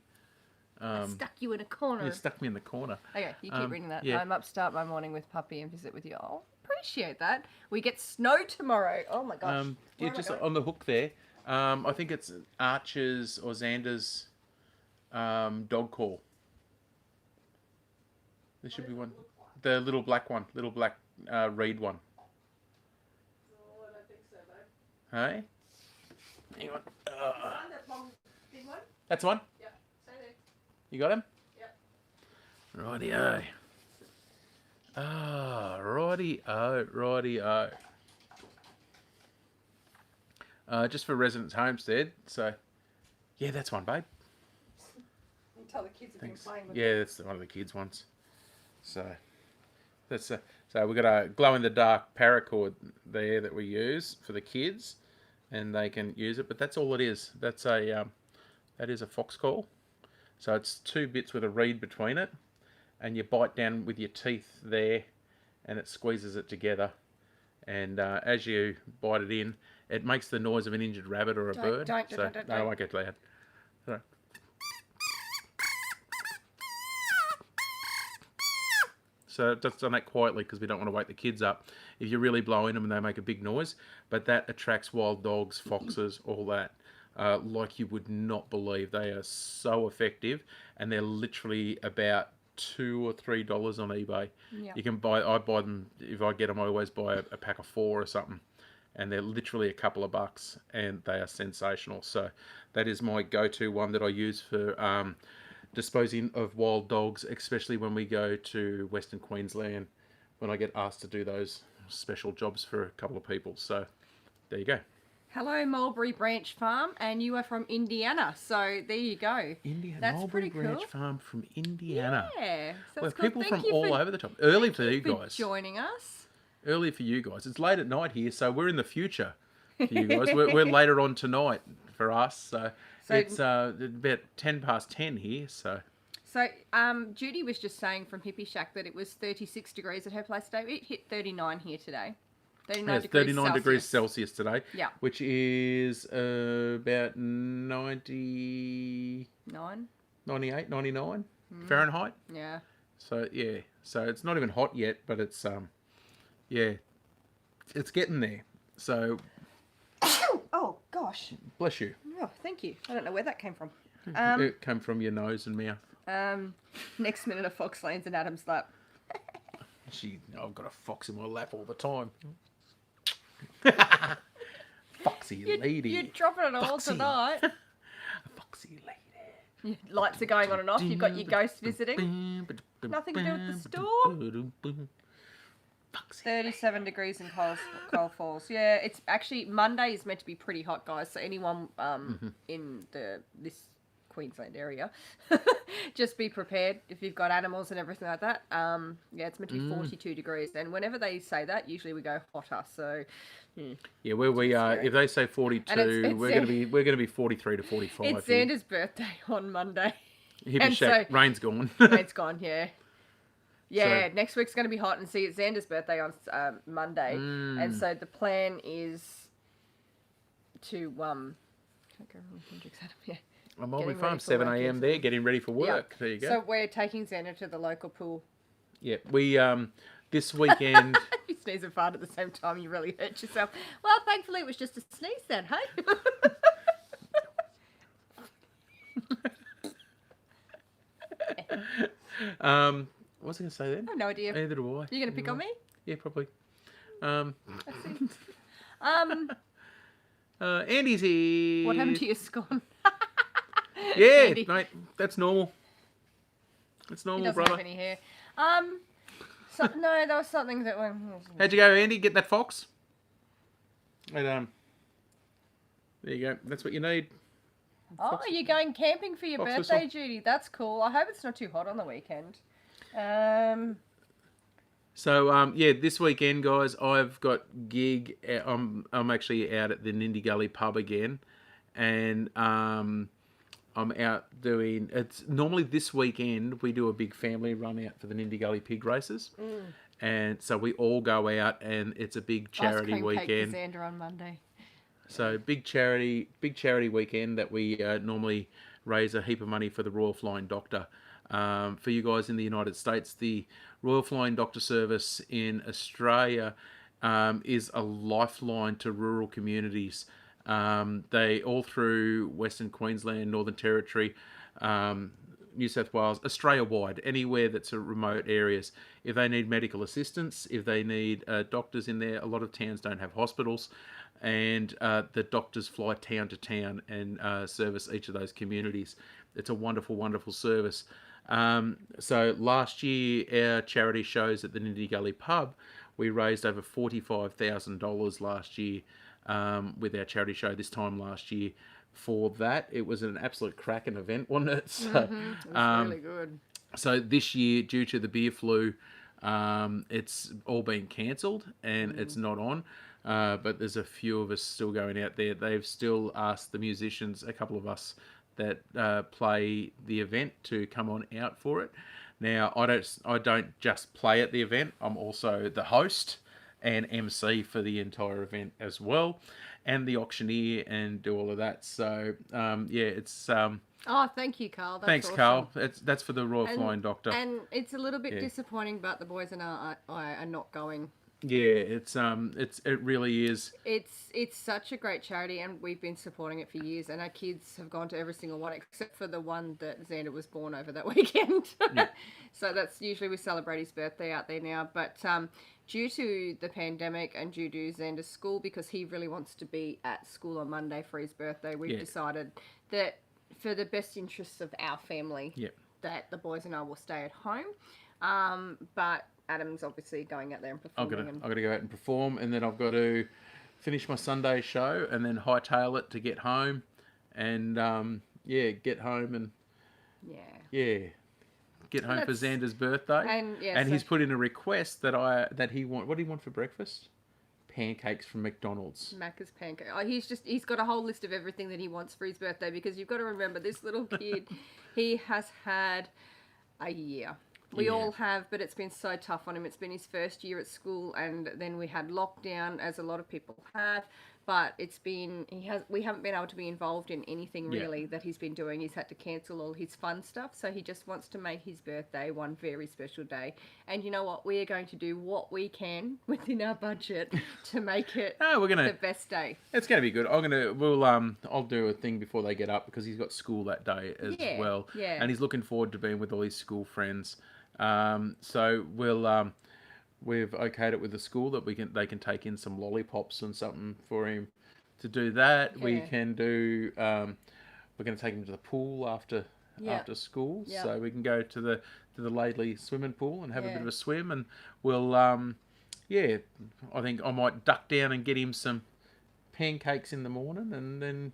I stuck you in a corner. You stuck me in the corner. Okay, you keep reading that. yeah. I'm up to start my morning with puppy and visit with you. Oh, appreciate that. We get snow tomorrow. Oh my gosh. Yeah, Where am I just going? on the hook there. I think it's Archer's or Xander's dog call. There should be one. The little black one, little black reed one. Oh, I don't think so, though. Hey? Hang on. That long, big one? That's one? Yeah, stay there. You got him? Yep. Righty-o. Ah, righty-o, righty-o. Just for Residence Homestead, so... Yeah, that's one, babe. You tell the kids have been Thanks. playing with Yeah, that's one of the kids' ones. So that's so we've got a glow-in-the-dark paracord there that we use for the kids, and they can use it. But that's all it is. That's a that is a fox call. So it's 2 bits with a reed between it, and you bite down with your teeth there, and it squeezes it together. And as you bite it in, it makes the noise of an injured rabbit or a bird. don't, No, I won't get loud. Sorry. So just done that quietly because we don't want to wake the kids up. If you're really blowing them and they make a big noise, but that attracts wild dogs, foxes, all that, like you would not believe. They are so effective, and they're literally about $2 or $3 on eBay. Yeah. You can buy. I buy them if I get them. I always buy a pack of 4 or something, and they're literally a couple of bucks, and they are sensational. So that is my go-to one that I use for disposing of wild dogs, especially when we go to Western Queensland, when I get asked to do those special jobs for a couple of people. So there you go. Hello, Mulberry Branch Farm, and you are from Indiana, so there you go. Indiana, That's Mulberry pretty Branch cool. Farm from Indiana. Yeah, so Well, that's people cool. from Thank you all for- over the top. Early for you for guys. joining us. Early for you guys. It's late at night here, so we're in the future for you guys. we're later on tonight for us, so it's about 10 past 10 here. So Judy was just saying from Hippie Shack that it was 36 degrees at her place today. It hit 39 here today. 39 it's degrees 39 Celsius. degrees Celsius today, Yeah. which is about 90. 9? 98, 99 Fahrenheit. Yeah. So yeah, so it's not even hot yet, but it's yeah, it's getting there. So Oh gosh. bless you. Oh, thank you. I don't know where that came from. It came from your nose and mouth. Next minute a fox lands in Adam's lap. I've got a fox in my lap all the time. Foxy lady. You're dropping it all Foxy. tonight. Foxy lady. Your lights are going on and off. You've got your ghost visiting. Nothing to do with the storm. 37 degrees in Coal Falls. Yeah, it's actually Monday is meant to be pretty hot, guys. So anyone in this Queensland area, just be prepared if you've got animals and everything like that. Yeah, it's meant to be 42 degrees, and whenever they say that, usually we go hotter. So yeah, where we are, if they say 42, we're gonna be 43 to 45. it's Xander's birthday on Monday. Hippie and shack, so- rain's gone. It's gone, yeah. Yeah, So- next week's going to be hot, and see, it's Xander's birthday on Monday, and so the plan is to can't go wrong with Hendrix Adam, yeah. I'm Mulberry Getting Farm, ready for 7 work, a.m. yes. there, getting ready for work. Yeah. There you go. So we're taking Xander to the local pool. Yeah, we this weekend. You sneeze and fart at the same time, you really hurt yourself. Well, thankfully it was just a sneeze then, hey? What was I going to say then? I have no idea. Neither do I. You're going to pick on me? Yeah, probably. Um, Andy's here. what happened to your scone? Yeah, Andy? mate, that's normal. It's He normal, doesn't brother. have any hair. No, there was something that went... How'd you go, Andy? Get that fox? And, there you go. That's what you need. Oh, you're going camping for your Fox birthday, whistle. Judy. That's cool. I hope it's not too hot on the weekend. So, yeah, this weekend, guys, I've got gig. I'm actually out at the Nindy Gully pub again, and I'm out doing. It's normally this weekend we do a big family run out for the Nindy Gully pig races, and so we all go out, and it's a big charity Ice cream cake weekend. for Xander on Monday. So big charity weekend that we normally raise a heap of money for the Royal Flying Doctor. For you guys in the United States, the Royal Flying Doctor Service in Australia is a lifeline to rural communities. They all through Western Queensland, Northern Territory, New South Wales, Australia-wide, anywhere that's a remote areas. If they need medical assistance, if they need doctors in there, a lot of towns don't have hospitals, and the doctors fly town to town and service each of those communities. It's a wonderful, wonderful service. So last year, our charity shows at the Nindy Gully pub, we raised over $45,000 last year with our charity show this time last year. For that, it was an absolute cracking event, wasn't it? So, It was really good. so this year, due to the beer flu, it's all been cancelled and it's not on. But there's a few of us still going out there. They've still asked the musicians, a couple of us that play the event, to come on out for it. Now, I don't just play at the event. I'm also the host and MC for the entire event as well, and the auctioneer, and do all of that. So yeah, it's Oh, thank you, Carl. That's thanks, awesome. Carl. That's for the Royal Flying Doctor. And it's a little bit Yeah. disappointing, but the boys and I are not going. Yeah, it really is. It's such a great charity, and we've been supporting it for years. And our kids have gone to every single one except for the one that Xander was born over that weekend. So that's usually we celebrate his birthday out there now. But due to the pandemic and due to Xander's school, because he really wants to be at school on Monday for his birthday, we've Yeah. decided that for the best interests of our family, Yeah. that the boys and I will stay at home. But Adam's obviously going out there and I've performing. got to go out and perform, and then I've got to finish my Sunday show, and then hightail it to get home, and yeah, get home and get home for That's- Xander's birthday. and, yeah, and so- he's put in a request that he want. What do you want for breakfast? Pancakes from McDonald's. Macca's pancake. Oh, he's got a whole list of everything that he wants for his birthday, because you've got to remember this little kid, he has had a year. We Yeah. all have, but it's been so tough on him. It's been his first year at school, and then we had lockdown, as a lot of people have. but we haven't been able to be involved in anything Yeah. really that he's been doing. He's had to cancel all his fun stuff, so he just wants to make his birthday one very special day. And you know what? We are going to do what we can within our budget to make it Oh, we're the gonna. best day. It's gonna be good. I'll do a thing before they get up because he's got school that day as Yeah, well, yeah. and he's looking forward to being with all his school friends. So we've okayed it with the school that they can take in some lollipops and something for him to do that. We Yeah. can do. We're going to take him to the pool after Yeah. school, Yeah. so we can go to the Laidley swimming pool and have a bit Yeah. of a swim, and we'll yeah, I think I might duck down and get him some pancakes in the morning, and then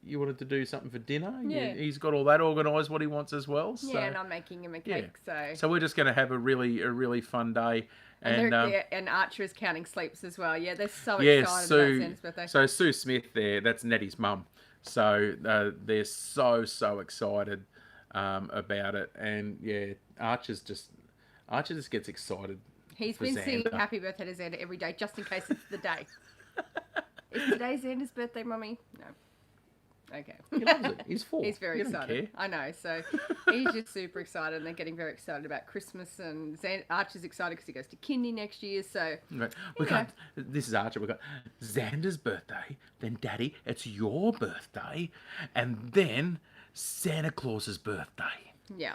you wanted to do something for dinner. Yeah. He's got all that organised what he wants as well. So. Yeah, and I'm making him a cake, so. So we're just going to have a really fun day. And, And and Archer is counting sleeps as well. Yeah, they're so yeah, excited about Santa's birthday. So Sue Smith there, that's Nettie's mum. So they're so excited about it, and yeah, Archer just gets excited. He's for been singing Xander. happy birthday to Xander every day, just in case it's the day. Is today Xander's birthday, Mummy? No. Okay. He loves it. He's 4. He's very He doesn't excited. care. I know. So he's just super excited, and they're getting very excited about Christmas. And Archer's excited because he goes to kindy next year. So Right. This is Archer. We got Xander's birthday, then Daddy, it's your birthday, and then Santa Claus's birthday. yeah,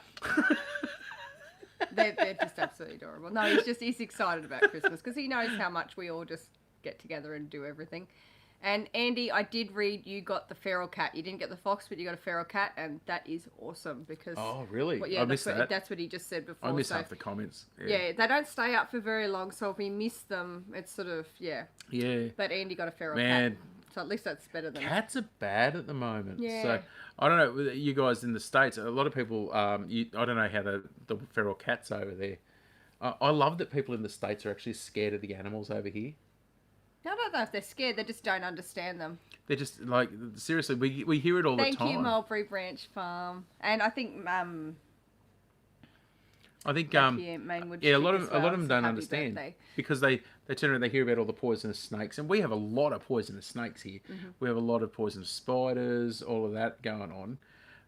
they're just absolutely adorable. No, he's excited about Christmas because he knows how much we all just get together and do everything. And Andy, I did read you got the feral cat. You didn't get the fox, but you got a feral cat, and that is awesome because. Oh, really? Well, yeah, I missed that. That's what he just said before. I missed so, half the comments. yeah, they don't stay up for very long, so if we miss them, it's sort of Yeah. But Andy got a feral Man, cat, so at least that's better than. cats are bad at the moment. Yeah. So I don't know. With you guys in the States, a lot of people. I don't know how the feral cats over there. I love that people in the States are actually scared of the animals over here. I don't know if they're scared; they just don't understand them. They're just like seriously. We hear it all the Thank time. you, Mulberry Branch Farm, and I think I think Mainwood yeah, a Chick lot as of well, them so don't happy understand birthday. because they turn around, they hear about all the poisonous snakes, and we have a lot of poisonous snakes here. Mm-hmm. We have a lot of poisonous spiders, all of that going on.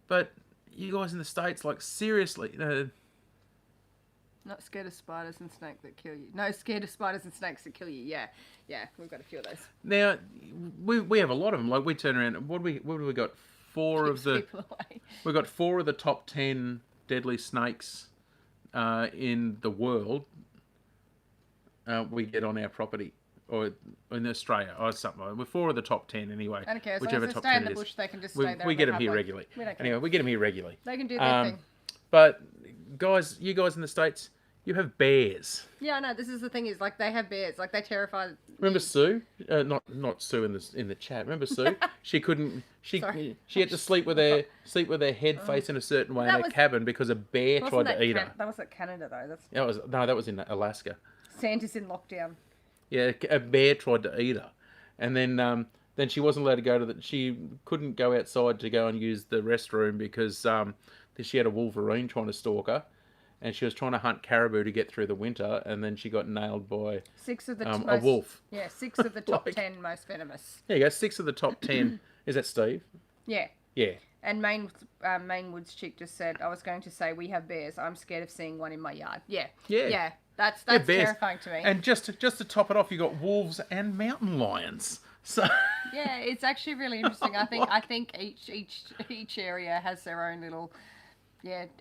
But you guys in the States, like seriously, Not scared of spiders and snakes that kill you. No, scared of spiders and snakes that kill you. Yeah, we've got a few of those. now we have a lot of them. Like we turn around, what have we got? Keeps people away. We got 4 of the top 10 deadly snakes in the world. We get on our property or in Australia or something. We're 4 of the top 10 anyway. I don't care. As long Whichever as they top stay 10 in the it is. bush, they can just We, stay there. we and get they them here have, like- regularly. We don't care. Anyway, we get them here regularly. They can do their thing. But guys, you guys in the States, you have bears. Yeah, I know. This is the thing is like they have bears. Like they terrify. Remember Sue? Not Sue in the chat. Remember Sue? She couldn't. Sorry. She had to sleep with her head facing a certain way in That a was- cabin because a bear tried to eat her. That wasn't Canada though. That's That was in Alaska. Santa's in lockdown. Yeah, a bear tried to eat her, and then she wasn't allowed to go to she couldn't go outside to go and use the restroom because she had a wolverine trying to stalk her, and she was trying to hunt caribou to get through the winter, and then she got nailed by 6 of the a most, wolf. Yeah, 6 of the top Like- 10 most venomous. There you go, 6 of the top 10. Is that Steve? Yeah. Yeah. And Mainwood's chick just said, I was going to say we have bears. I'm scared of seeing one in my yard. Yeah. Yeah. Yeah. That's Yeah, bears. terrifying to me. And just to top it off, you got wolves and mountain lions. So Yeah, it's actually really interesting. I think each area has their own little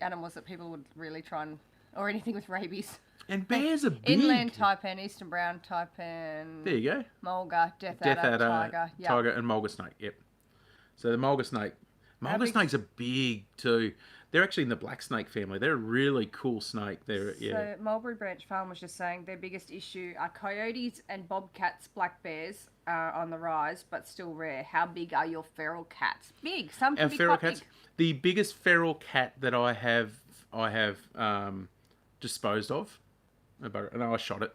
animals that people would really try and or anything with rabies. and bears are big. Inland taipan, eastern brown taipan, There you go. mulga, death Death adder, adder, tiger. Yeah. tiger, and mulga snake. Yep. So the mulga snake. Mulga big- snakes are big too. They're actually in the black snake family. They're a really cool snake. They're So Mulberry Branch Farm was just saying their biggest issue are coyotes and bobcats, black bears are on the rise, but still rare. How big are your feral cats? Big. Some can Our be feral quite cats. big. The biggest feral cat that I have disposed of. No, I shot it.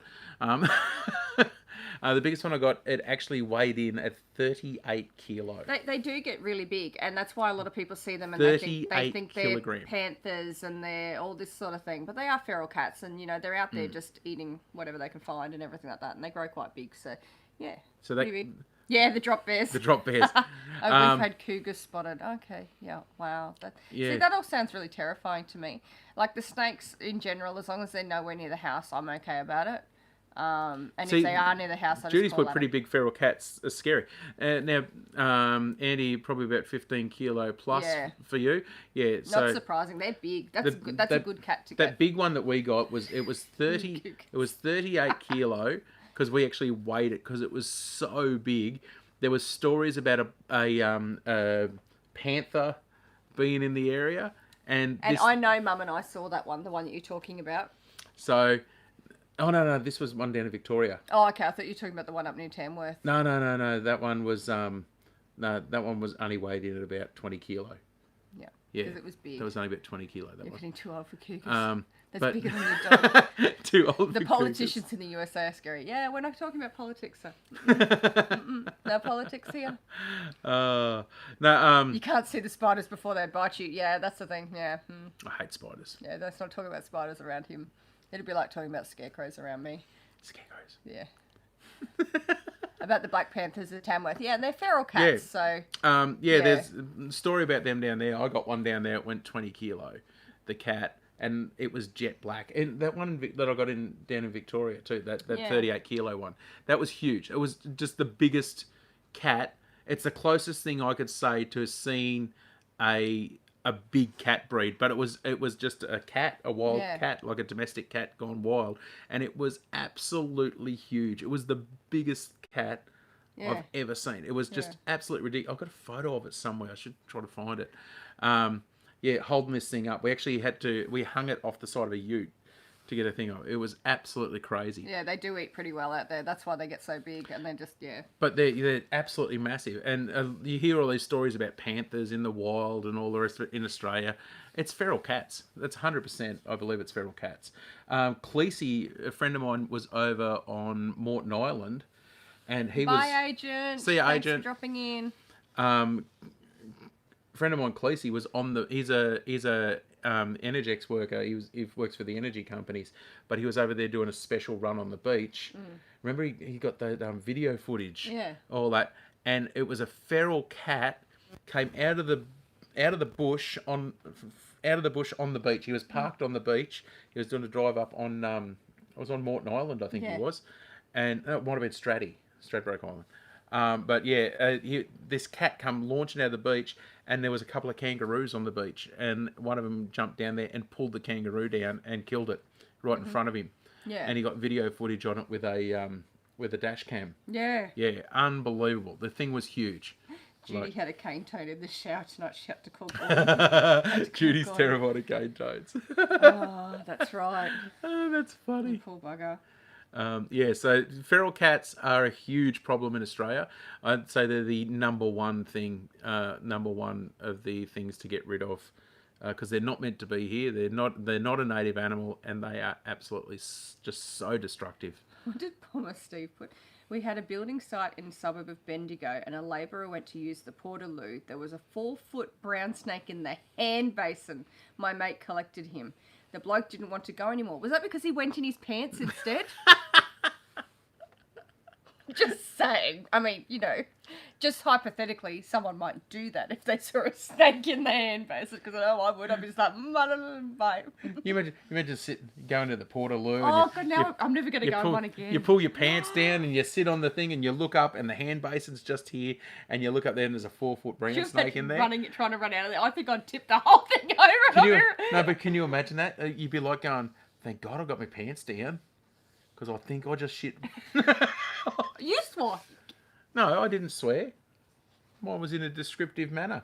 The biggest one I got, it actually weighed in at 38 kilos. They do get really big, and that's why a lot of people see them and they 38 think they're kilogram. panthers and they're all this sort of thing. But they are feral cats, and they're out Mm. there just eating whatever they can find and everything like that, and they grow quite big. So yeah, So pretty big. Yeah, the drop bears. The drop bears. Oh, we've had cougars spotted. Okay, yeah, wow. Yeah. See, that all sounds really terrifying to me. Like the snakes in general, as long as they're nowhere near the house, I'm okay about it. And See, if they are near the house, I Judy's just call put at pretty them. big feral cats. Are scary. Now, Andy, probably about 15 kilo plus Yeah. for you. Yeah. Not So surprising. They're big. That's the- good. That's a that- good cat to that get. big one that we got was 30. Cougars. It was 38 kilo because we actually weighed it because it was so big. There was stories about a panther being in the area, and And this, I know Mum and I saw that one, the one that you're talking about. so. Oh no, this was one down in Victoria. Oh, okay. I thought you were talking about the one up near Tamworth. No. That one was no, that one was only weighed in at about 20 kilo. Yeah. Yeah, Because it was big. that was only about 20 kilo. That You're was. getting too old for cougars. That's but- bigger than your dog. Too old. The for politicians in the USA are scary. Yeah, we're not talking about politics, sir. No politics here. No. You can't see the spiders before they bite you. Yeah, that's the thing. Yeah. I hate spiders. Yeah, let's not talk about spiders around him. It'd be like talking about scarecrows around me. Scarecrows. Yeah. About the Black Panthers at Tamworth. Yeah, and they're feral cats, so... Yeah, there's a story about them down there. I got one down there. It went 20 kilo, the cat, and it was jet black. And that one that I got down in Victoria too, that Yeah. 38 kilo one, that was huge. It was just the biggest cat. It's the closest thing I could say to seeing a big cat breed, but it was just a cat, a wild Yeah. cat, like a domestic cat gone wild, and it was absolutely huge. It was the biggest cat Yeah. I've ever seen. It was just absolutely ridiculous. I've got a photo of it somewhere. I should try to find it. Yeah, holding this thing up. We actually we hung it off the side of a ute to get a thing up. It was absolutely crazy. Yeah, they do eat pretty well out there. That's why they get so big, and they're just, yeah. But they're absolutely massive. And you hear all these stories about panthers in the wild and all the rest of it in Australia. It's feral cats. That's 100%, I believe it's feral cats. Cleese, a friend of mine, was over on Moreton Island, and he was... Bye, agent. See ya, Thanks agent. for dropping in. Friend of mine, Cleese, was on the. He's a Energex worker. He works for the energy companies, but he was over there doing a special run on the beach. Remember, he got the video footage. Yeah. All that, and it was a feral cat came out of the bush on the beach. He was parked on the beach. He was doing a drive up on. It was on Moreton Island, I think Yeah. he was, and it might have been Stradbroke Island. But yeah, this cat come launching out of the beach, and there was a couple of kangaroos on the beach, and one of them jumped down there and pulled the kangaroo down and killed it right in front of him. Yeah. And he got video footage on it with a dash cam. Yeah. Yeah, unbelievable. The thing was huge. Judy had a cane toad in the shower tonight. She had to call Gordon. Judy's God. terrified of cane toads. Oh, that's right. Oh, that's funny. Poor bugger. Yeah, so feral cats are a huge problem in Australia. I'd say they're the number one of the things to get rid of, because they're not meant to be here. They're not a native animal, and they are absolutely just so destructive. What did Palmer Steve put? We had a building site in the suburb of Bendigo, and a labourer went to use the portaloo. There was a 4-foot brown snake in the hand basin. My mate collected him. The bloke didn't want to go anymore. Was that because he went in his pants instead? Just saying. I mean, just hypothetically, someone might do that if they saw a snake in the hand basin. Because I know I would. I'd be just like, bye. You imagine going to the portaloo. Oh, and God, now I'm never going to go in one again. You pull your pants down and you sit on the thing and you look up and the hand basin's just here, and you look up there and there's a 4-foot brown Just snake in there. trying to run out of there. I think I'd tip the whole thing over. But can you imagine that? You'd be like going, "Thank God I got my pants down, because I think I just shit." You swore. No, I didn't swear. Mine was in a descriptive manner.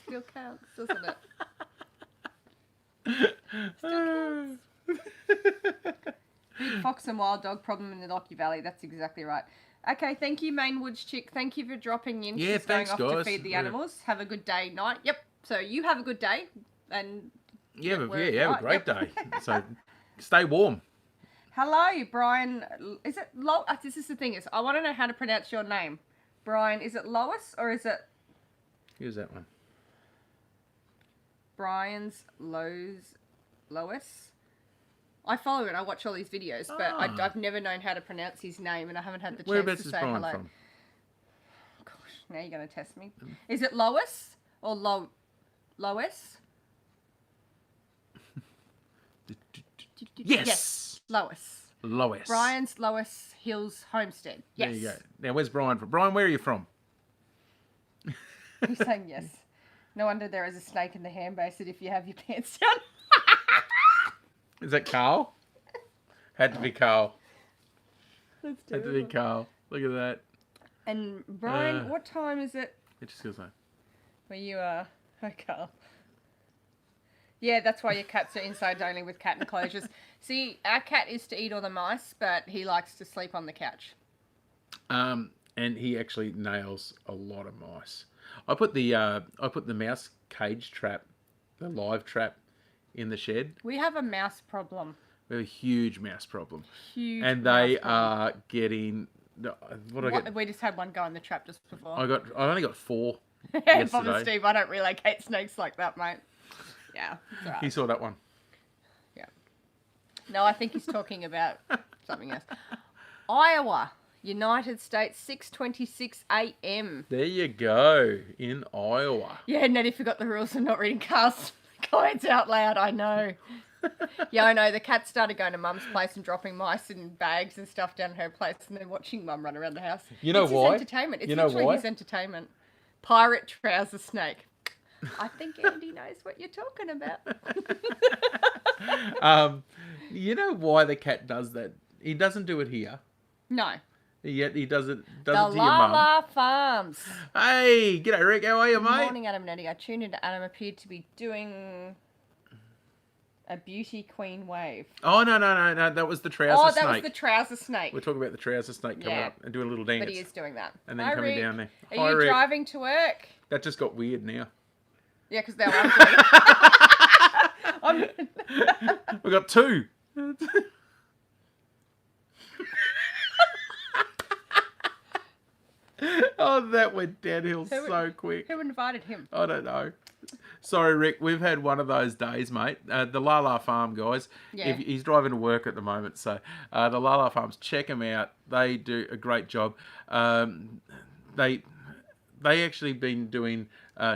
Still counts, doesn't it? Big fox and wild dog problem in the Lockie Valley. That's exactly right. Okay, thank you, Main Woods Chick. Thank you for dropping in. Yeah, She's thanks, going off guys. to feed the Yeah. animals. Have a good day, night. Yep. So you have a good day, and Yeah, Yeah, but we're- have a great yep. day. So stay warm. hello, Brian. Is it Lo? This is the thing is, I want to know how to pronounce your name, Brian. Is it Lois or is it Here's that one. Brian's Lois? I follow it. I watch all these videos, but Ah. I've never known how to pronounce his name, and I haven't had the chance Whereabouts to is say Brian hello. from? Gosh, now you're going to test me. Is it Lois or Lois? Yes. Lois. Lois. Brian's Lois Hills Homestead. Yes. There you go. Now, where's Brian from? Brian, where are you from? He's saying yes. No wonder there is a snake in the ham basin if you have your pants down. Is that Carl? Had to be Carl. That's Had to be Carl. Look at that. And Brian, what time is it It just goes like. where you are? Oh, Carl. Yeah, that's why your cats are inside only with cat enclosures. See, our cat is to eat all the mice, but he likes to sleep on the couch. And he actually nails a lot of mice. I put the mouse cage trap, the live trap, in the shed. We have a mouse problem. We have a huge mouse problem, Huge. and mouse they problem. are getting. What I get? We just had one go in the trap just before. I only got 4 Bob yesterday. and Steve, I don't relocate snakes like that, mate. Yeah, it's all He right. saw that one. Yeah. No, I think he's talking about something else. Iowa, United States, 6:26 a.m. There you go, in Iowa. Yeah, Nettie forgot the rules of not reading cast comments out loud. I know. Yeah, I know. The cat started going to Mum's place and dropping mice in bags and stuff down her place, and then watching Mum run around the house. You know it's why? His entertainment. It's You know literally why? his entertainment. Pirate trouser snake. I think Andy knows what you're talking about. You know why the cat does that? He doesn't do it here. No. Yet he does it The to your mum. Lala Farms. Hey, g'day Rick, how are you, Good mate? morning, Adam and Eddie. I tuned into Adam, appeared to be doing a beauty queen wave. Oh, no, that was the trouser Oh, snake. that was the trouser snake. We're talking about the trouser snake coming Yeah. up and doing a little dance. But he is doing that. And then Hi, coming Rick. down there. Are Hi, you Rick. driving to work? That just got weird now. Yeah, because they're I'm We got 2. Oh, that went downhill so quick. Who invited him? I don't know. Sorry, Rick. We've had one of those days, mate. The Lala Farm guys. Yeah. If he's driving to work at the moment, so the Lala Farms, check them out. They do a great job. They actually been doing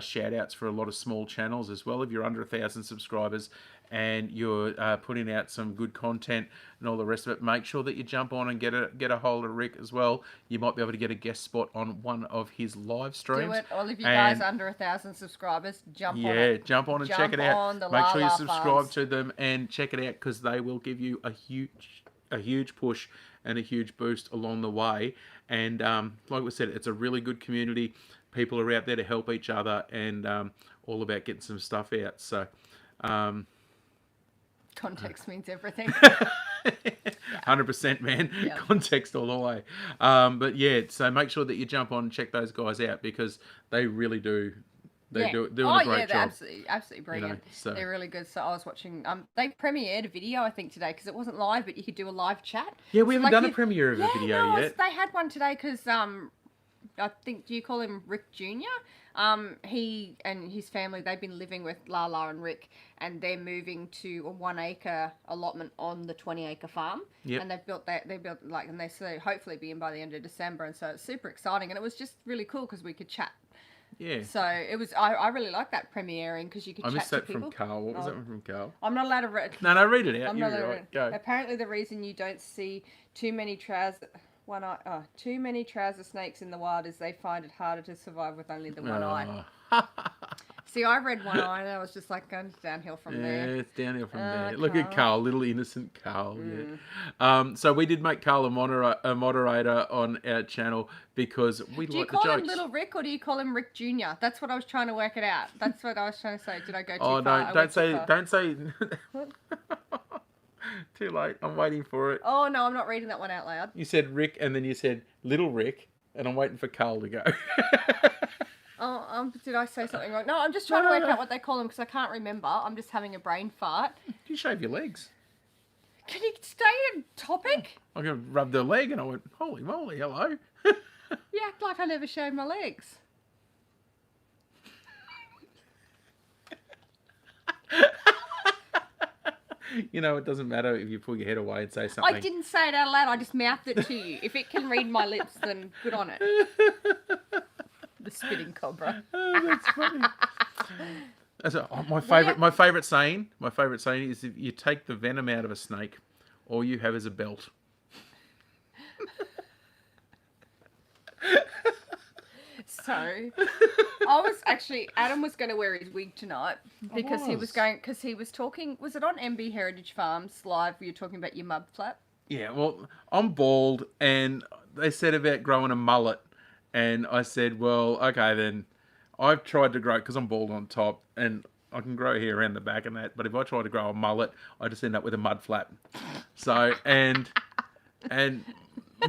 shout outs for a lot of small channels as well. If you're under 1,000 subscribers and you're putting out some good content and all the rest of it, make sure that you jump on and get a hold of Rick as well. You might be able to get a guest spot on one of his live streams. Do it. All of you And- guys under 1,000 subscribers, jump on yeah, it. jump on and check Jump it out. on the Make sure you Lala subscribe Farms. to them and check it out because they will give you a huge push and a huge boost along the way. And like we said, it's a really good community. People are out there to help each other and all about getting some stuff out. So. Context means everything. 100%, man. Yeah. Context all the way. But yeah, so make sure that you jump on and check those guys out because they really do. They're doing a great they're job. absolutely brilliant. so- They're really good. So I was watching. They premiered a video I think today because it wasn't live, but you could do a live chat. Yeah, we So, haven't done a you- premiere of a video no, yet. They had one today because I think, do you call him Rick Jr.? He and his family, they've been living with Lala and Rick, and they're moving to a 1 acre allotment on the 20 acre farm. Yep. And and they say hopefully be in by the end of December, and so it's super exciting, and it was just really cool because we could chat. Yeah. So it was, I really like that premiering because you could I chat missed to that people. from Carl. What was Oh. that one from Carl? I'm not allowed to read. No, read it out. I'm You're not allowed right. to Go. Apparently, the reason you don't see too many too many trouser snakes in the wild is they find it harder to survive with only the one eye. See, I read one eye and I was just like going downhill from Yeah, there. it's downhill from Oh, there. Look at Carl. Carl, little innocent Carl. Yeah. So we did make Carl a moderator on our channel because we Do you like the call jokes. him Little Rick or do you call him Rick Jr.? That's what I was trying to work it out. That's what I was trying to say. Did I go too Oh far? I no! went too far. Don't say. Too late. I'm waiting for it. Oh no, I'm not reading that one out loud. You said Rick, and then you said Little Rick, and I'm waiting for Carl to go. Oh, did I say something wrong? No, I'm just trying to work out what they call him because I can't remember. I'm just having a brain fart. You shave your legs. Can you stay on topic? I'm gonna rub their leg, and I went, holy moly, hello. You act like I never shaved my legs. You know, it doesn't matter if you pull your head away and say I something. didn't say it out loud. I just mouthed it to you. If it can read my lips, then good on it. The spitting cobra. Oh, that's funny. My Well, favorite saying is if you take the venom out of a snake, all you have is a belt. So, I was actually Adam was going to wear his wig tonight because he was talking. Was it on MB Heritage Farms live? Where you're talking about your mud flap. Yeah, well, I'm bald, and they said about growing a mullet, and I said, well, okay then. I've tried to grow because I'm bald on top, and I can grow hair around the back and that. But if I try to grow a mullet, I just end up with a mud flap. So and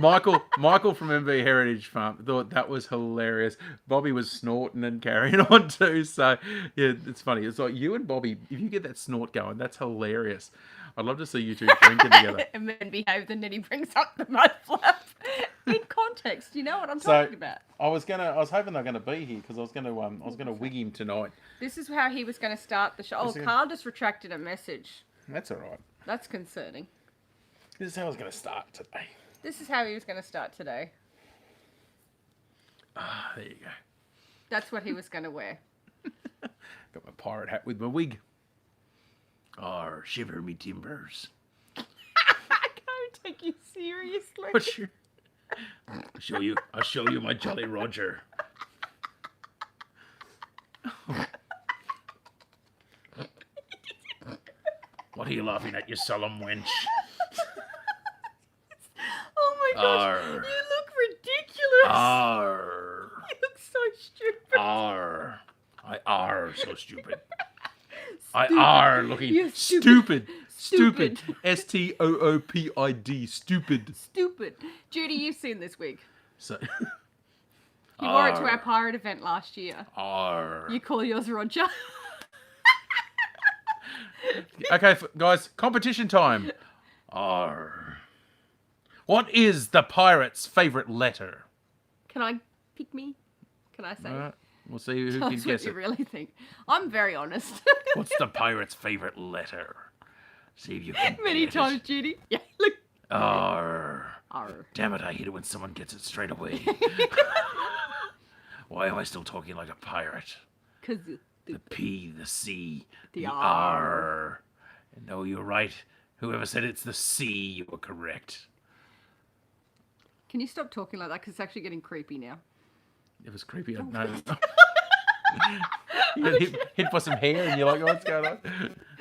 Michael from MV Heritage Farm thought that was hilarious. Bobby was snorting and carrying on too. So yeah, it's funny. It's like you and Bobby, if you get that snort going, that's hilarious. I'd love to see you two drinking together. And then behave, and then he brings up the mud flap. In context, you know what I'm talking about. I was hoping they were gonna be here because I was gonna wig him tonight. This is how he was going to start the show. Oh, Carl just retracted a message. That's all right. That's concerning. This is how I was gonna start today. This is how he was going to start today. Ah, there you go. That's what he was going to wear. Got my pirate hat with my wig. Arr, shiver me timbers. I can't take you seriously. I'll show you my Jolly Roger. What are you laughing at, you solemn wench? Oh my gosh, Arr. you look ridiculous. Arr. You look so stupid. Arr. I are so stupid. I are looking You're stupid. Stupid. STOOPID. Stupid. Stupid. Judy, you've seen this wig. So. You wore it to our pirate event last year. Arr. You call yours Roger. Okay, guys, competition time. Arr. What is the pirate's favourite letter? Can I pick me? Can I say? Alright, we'll see who Tell can us what guess you it. really think. I'm very honest. What's the pirate's favourite letter? See if you can Many get times, Judy. Yeah, look. It. Arr. Arr. Damn it, I hate it when someone gets it straight away. Why am I still talking like a pirate? Because The P, the C, The the R. R. No, you're right. Whoever said it's the C, you were correct. Can you stop talking like that? Because it's actually getting creepy now. It was creepy. No. You got hit by some hair and you're like, what's going on?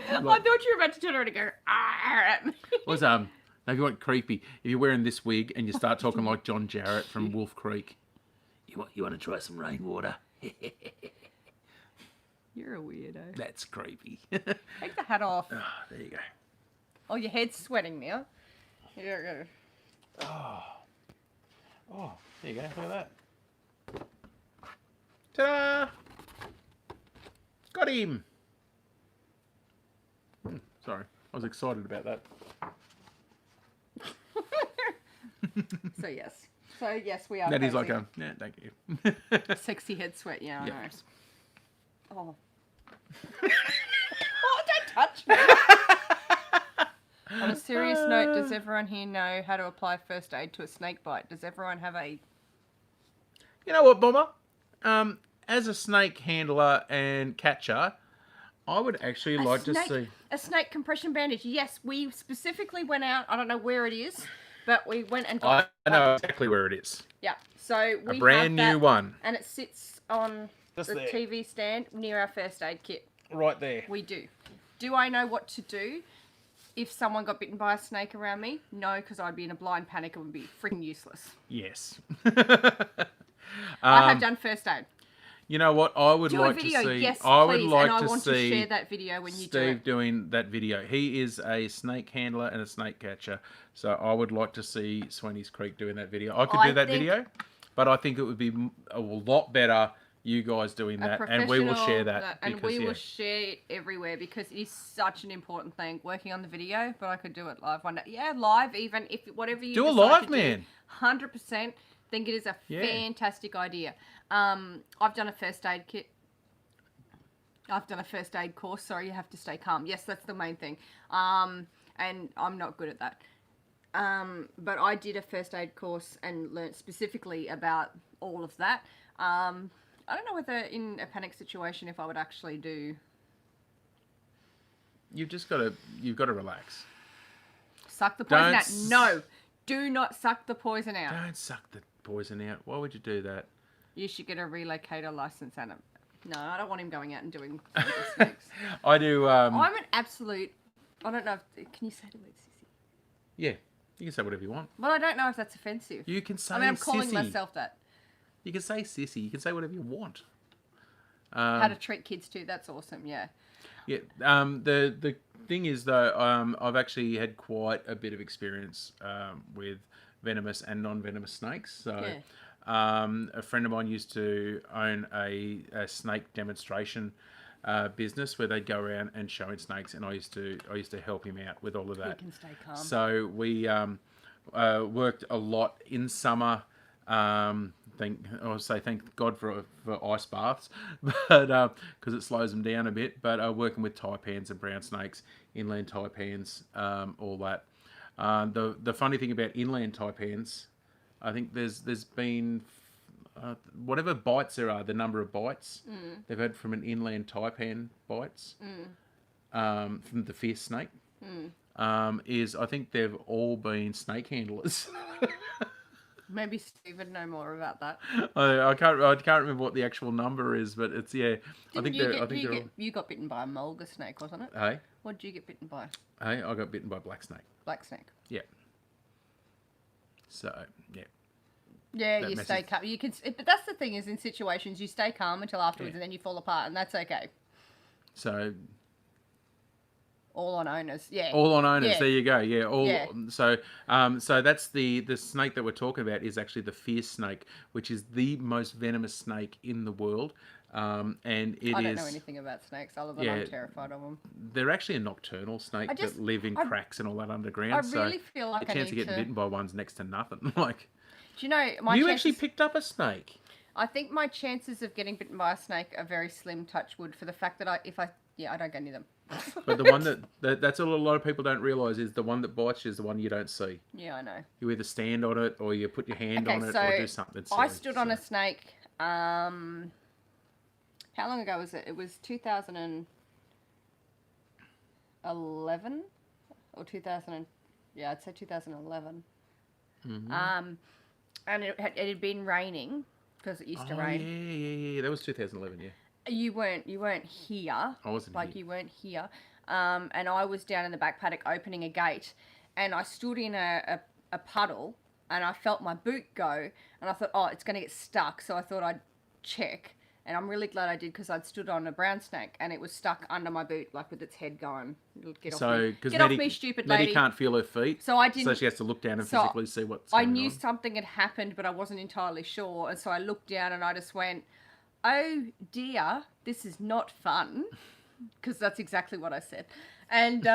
I thought you were about to turn around and go, "Arr" at me. Was no, if you want creepy, if you're wearing this wig and you start talking like John Jarrett from Wolf Creek, you want to try some rainwater? You're a weirdo. That's creepy. Take the hat off. Oh, there you go. Oh, your head's sweating now. Yeah. Oh, there you go. Look at that. Ta-da! Got him. Sorry, I was excited about that. So yes, we are. That is like posing. yeah, thank you. Sexy head sweat. Yeah, Yeah. I know. Oh. Oh, don't touch me. On a serious note, does everyone here know how to apply first aid to a snake bite? Does everyone have a... You know what, Bomber? As a snake handler and catcher, I would actually like to see... A snake compression bandage. Yes, we specifically went out. I don't know where it is, but we went and got... I know exactly where it is. Yeah, so we A brand have new that, one. and it sits on Just the there. TV stand near our first aid kit. Right there. We do. Do I know what to do if someone got bitten by a snake around me? No, because I'd be in a blind panic and would be freaking useless. Yes. I have done first aid. You know what? I would Do like a video, to see. yes, I would please, like and I to want see to share that video when you do Steve it. doing that video. He is a snake handler and a snake catcher, so I would like to see Sweeney's Creek doing that video. I could do that video, but I think it would be a lot better you guys doing that, and we will share that. And because, we will share it everywhere because it is such an important thing. Working on the video, but I could do it live one day. Yeah, live even if whatever you Do a decide live, to man. 100% think it is a fantastic idea. I've done a first aid kit. I've done a first aid course. Sorry, you have to stay calm. Yes, that's the main thing. And I'm not good at that. But I did a first aid course and learnt specifically about all of that. I don't know whether in a panic situation if I would actually do. You've got to relax. Suck the poison Don't out. No, do not suck the poison out. Don't suck the poison out. Why would you do that? You should get a relocator license and no, I don't want him going out and doing snakes. I do. I'm an absolute. I don't know. Can you say the word sissy? Yeah, you can say whatever you want. Well, I don't know if that's offensive. You can say. I mean, I'm calling sissy. myself that. You can say sissy. You can say whatever you want. How to treat kids too. That's awesome. Yeah. Yeah. The thing is though, I've actually had quite a bit of experience with venomous and non-venomous snakes. So, a friend of mine used to own a snake demonstration business where they'd go around and showing snakes, and I used to help him out with all of that. He can stay calm. So we worked a lot in summer. Thank God for ice baths, but because it slows them down a bit. But working with taipans and brown snakes, inland taipans, all that. The funny thing about inland taipans, I think there's been whatever bites there are, the number of bites they've had from an inland taipan bites from the fierce snake is I think they've all been snake handlers. Maybe Steve would know more about that. I can't remember what the actual number is, but it's I think you got bitten by a mulga snake, wasn't it? Hey, What did you get bitten by? hey, I got bitten by a black snake. Black snake. Yeah. So yeah. Yeah, That you message- stay calm. You can, but that's the thing is in situations you stay calm until afterwards, Yeah. and then you fall apart, and that's okay. So All on owners. Yeah. all on owners. Yeah. There you go. Yeah. All. Yeah. So that's the snake that we're talking about is actually the fierce snake, which is the most venomous snake in the world. And it I don't is. know anything about snakes other than Yeah. I'm terrified of them. They're actually a nocturnal snake that live in cracks and all that underground. I really feel like the I chance of need getting to. bitten by one's next to nothing. Like Do you know my you chances, actually picked up a snake. I think my chances of getting bitten by a snake are very slim. Touch wood for the fact that I don't go near them. But the one that's all a lot of people don't realise is the one that bites you is the one you don't see. Yeah, I know. You either stand on it or you put your hand on it so or do something. I silly. stood on a snake. How long ago was it? It was 2011 or 2000. Yeah, I'd say 2011. Mm-hmm. And it had been raining because it used to Oh, rain. yeah. That was 2011. Yeah. You weren't here. I wasn't like here. you weren't here. And I was down in the back paddock opening a gate, and I stood in a puddle, and I felt my boot go, and I thought, oh, it's going to get stuck. So I thought I'd check, and I'm really glad I did because I'd stood on a brown snake, and it was stuck under my boot, like with its head going. Get off me, because get off me, stupid lady. Maddie can't feel her feet, So I didn't. so she has to look down and so physically see what's I going knew on. something had happened, but I wasn't entirely sure, and so I looked down and I just went, "Oh dear, this is not fun," because that's exactly what I said, and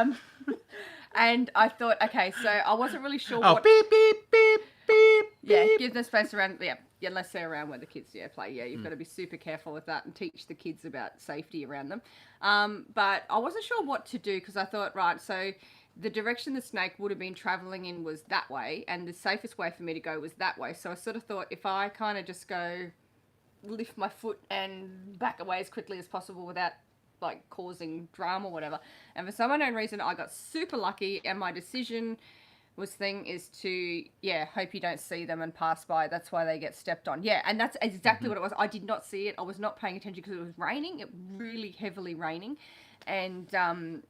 and I thought, okay, so I wasn't really sure. Oh, what... beep beep beep beep. Yeah, beep. give them space around. Yeah, unless they're around where the kids play. Yeah, you've got to be super careful with that and teach the kids about safety around them. But I wasn't sure what to do because I thought, right, so the direction the snake would have been traveling in was that way, and the safest way for me to go was that way. So I sort of thought if I kind of just go lift my foot and back away as quickly as possible without like causing drama or whatever. And for some unknown reason, I got super lucky, and my decision is to hope you don't see them and pass by. That's why they get stepped on. Yeah, and that's exactly what it was. I did not see it. I was not paying attention because it was raining. It really heavily raining, and and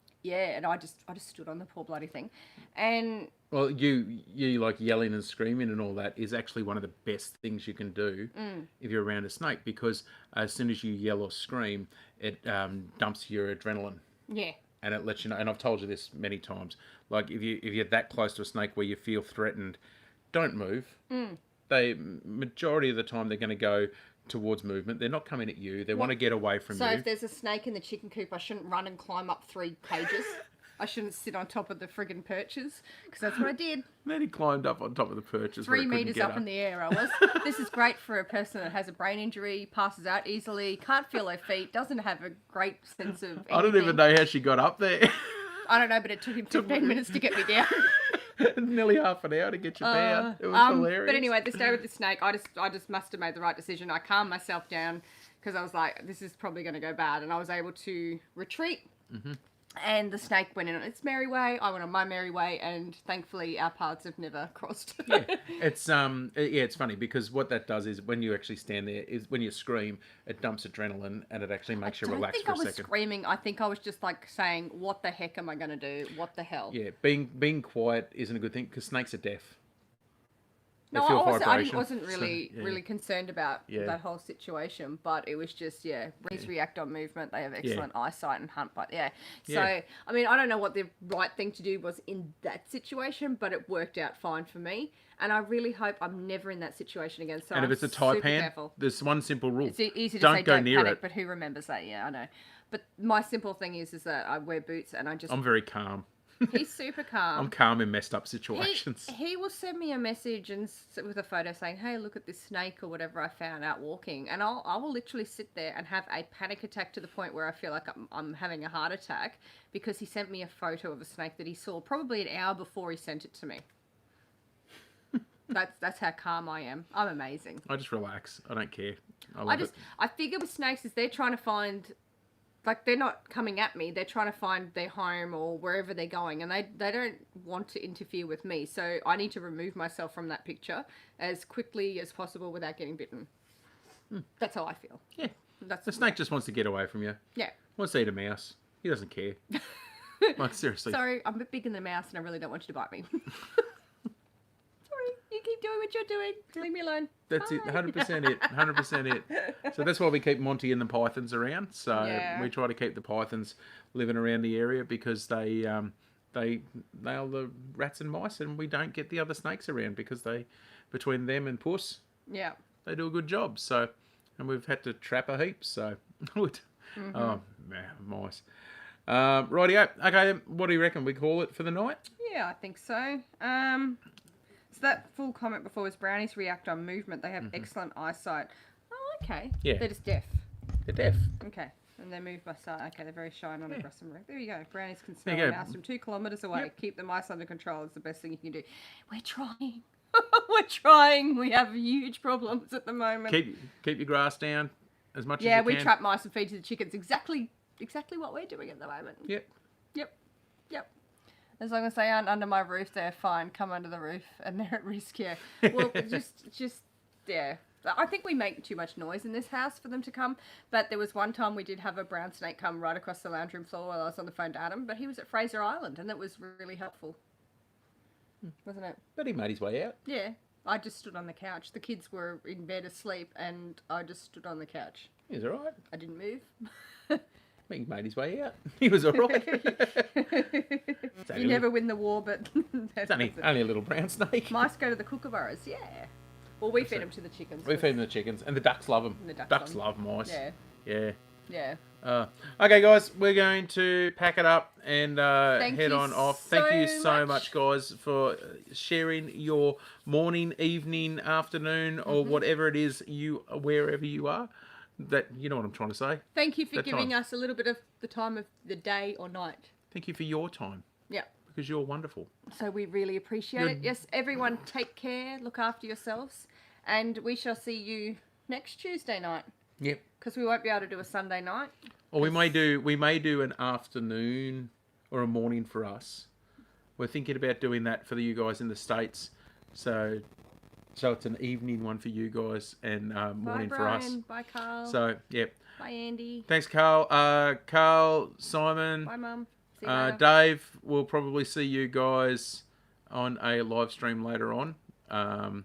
I just stood on the poor bloody thing, and Well, you like yelling and screaming and all that is actually one of the best things you can do if you're around a snake, because as soon as you yell or scream, it dumps your adrenaline. yeah. And it lets you know, and I've told you this many times, like if you're that close to a snake where you feel threatened, don't move. They majority of the time they're going to go towards movement. They're not coming at you. They want to get away from So you. if there's a snake in the chicken coop, I shouldn't run and climb up 3 cages. I shouldn't sit on top of the friggin' perches, because that's what I did. Then he climbed up on top of the perches. 3 meters up in the air I was. This is great for a person that has a brain injury, passes out easily, can't feel her feet, doesn't have a great sense of anything. I don't even know how she got up there. I don't know, but it took him 15 minutes to get me down. Nearly half an hour to get you down. It was hilarious. But anyway, this day with the snake, I just must have made the right decision. I calmed myself down because I was like, this is probably going to go bad. And I was able to retreat. Mm-hmm. And the snake went in on its merry way. I went on my merry way, and thankfully our paths have never crossed. Yeah, it's funny because what that does is when you actually stand there, is when you scream, it dumps adrenaline and it actually makes you relax for a second. I don't think I was screaming. I think I was just like saying, "What the heck am I going to do? What the hell?" Yeah, being quiet isn't a good thing because snakes are deaf. No, I wasn't really concerned about that whole situation, but it was just, Reese react on movement. They have excellent eyesight and hunt, but So, I mean, I don't know what the right thing to do was in that situation, but it worked out fine for me. And I really hope I'm never in that situation again. So and if it's a taipan, there's one simple rule. It's easy to don't say go don't near panic, it. but who remembers that? Yeah, I know. But my simple thing is that I wear boots and I'm very calm. He's super calm. I'm calm in messed up situations. He will send me a message and with a photo saying, "Hey, look at this snake or whatever I found out walking," and I will literally sit there and have a panic attack to the point where I feel like I'm having a heart attack because he sent me a photo of a snake that he saw probably an hour before he sent it to me. That's how calm I am. I'm amazing. I just relax. I don't care. I figure with snakes is they're trying to find. Like, they're not coming at me. They're trying to find their home or wherever they're going. And they don't want to interfere with me. So I need to remove myself from that picture as quickly as possible without getting bitten. That's how I feel. Yeah. The snake just wants to get away from you. Yeah. Wants to eat a mouse. He doesn't care. Like, seriously. Sorry, I'm a bit bigger than a mouse and I really don't want you to bite me. You keep doing what you're doing. Leave me alone. That's it. 100% it. 100% it. So that's why we keep Monty and the pythons around. So we try to keep the pythons living around the area because they nail the rats and mice, and we don't get the other snakes around because between them and Puss, they do a good job. So, and we've had to trap a heap. So, oh man, mice. Rightio. Okay, then, what do you reckon? We call it for the night? Yeah, I think so. So that full comment before was brownies react on movement. They have excellent eyesight. Oh, okay. Yeah. They're just deaf. They're deaf. Okay. And they move by sight. Okay, they're very shy and unaggressive. There you go. Brownies can smell a mouse from 2 kilometres away. Yep. Keep the mice under control is the best thing you can do. We're trying. We're trying. We have huge problems at the moment. Keep your grass down as much as you can. Yeah, we trap mice and feed to the chickens. Exactly what we're doing at the moment. Yep. As long as they aren't under my roof, they're fine. Come under the roof and they're at risk, Well, yeah. I think we make too much noise in this house for them to come. But there was one time we did have a brown snake come right across the lounge room floor while I was on the phone to Adam. But he was at Fraser Island and that was really helpful. Wasn't it? But he made his way out. Yeah. I just stood on the couch. The kids were in bed asleep and I just stood on the couch. He was all right. I didn't move. He made his way out. He was all right. You never win the war, but... It's only a little brown snake. Mice go to the kookaburras, yeah. Well, we feed them to the chickens. We feed them to the chickens, and the ducks love them. The ducks love mice. Yeah. Okay, guys, we're going to pack it up and head on off. Thank you so much, guys, for sharing your morning, evening, afternoon, or whatever it is wherever you are. That, you know what I'm trying to say. Thank you for giving us a little bit of the time of the day or night. Thank you for your time. Yeah. Because you're wonderful. So we really appreciate it. Yes, everyone take care, look after yourselves, and we shall see you next Tuesday night. Yep. Because we won't be able to do a Sunday night. Or we may do an afternoon or a morning for us. We're thinking about doing that for you guys in the States. So it's an evening one for you guys and morning Bye, for us. Bye, Carl. So, yep. Bye, Andy. Thanks, Carl. Carl, Simon. Bye, Mum. See you later. Dave, we'll probably see you guys on a live stream later on.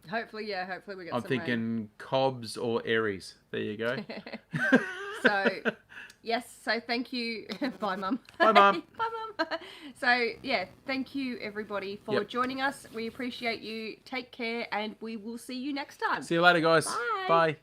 Hopefully we get some rain. I'm thinking Cobbs or Aries. There you go. So, yes. So, thank you. Bye, Mum. Bye, Mum. Bye, Mum. So, yeah, thank you, everybody, for joining us. We appreciate you. Take care, and we will see you next time. See you later, guys. Bye. Bye.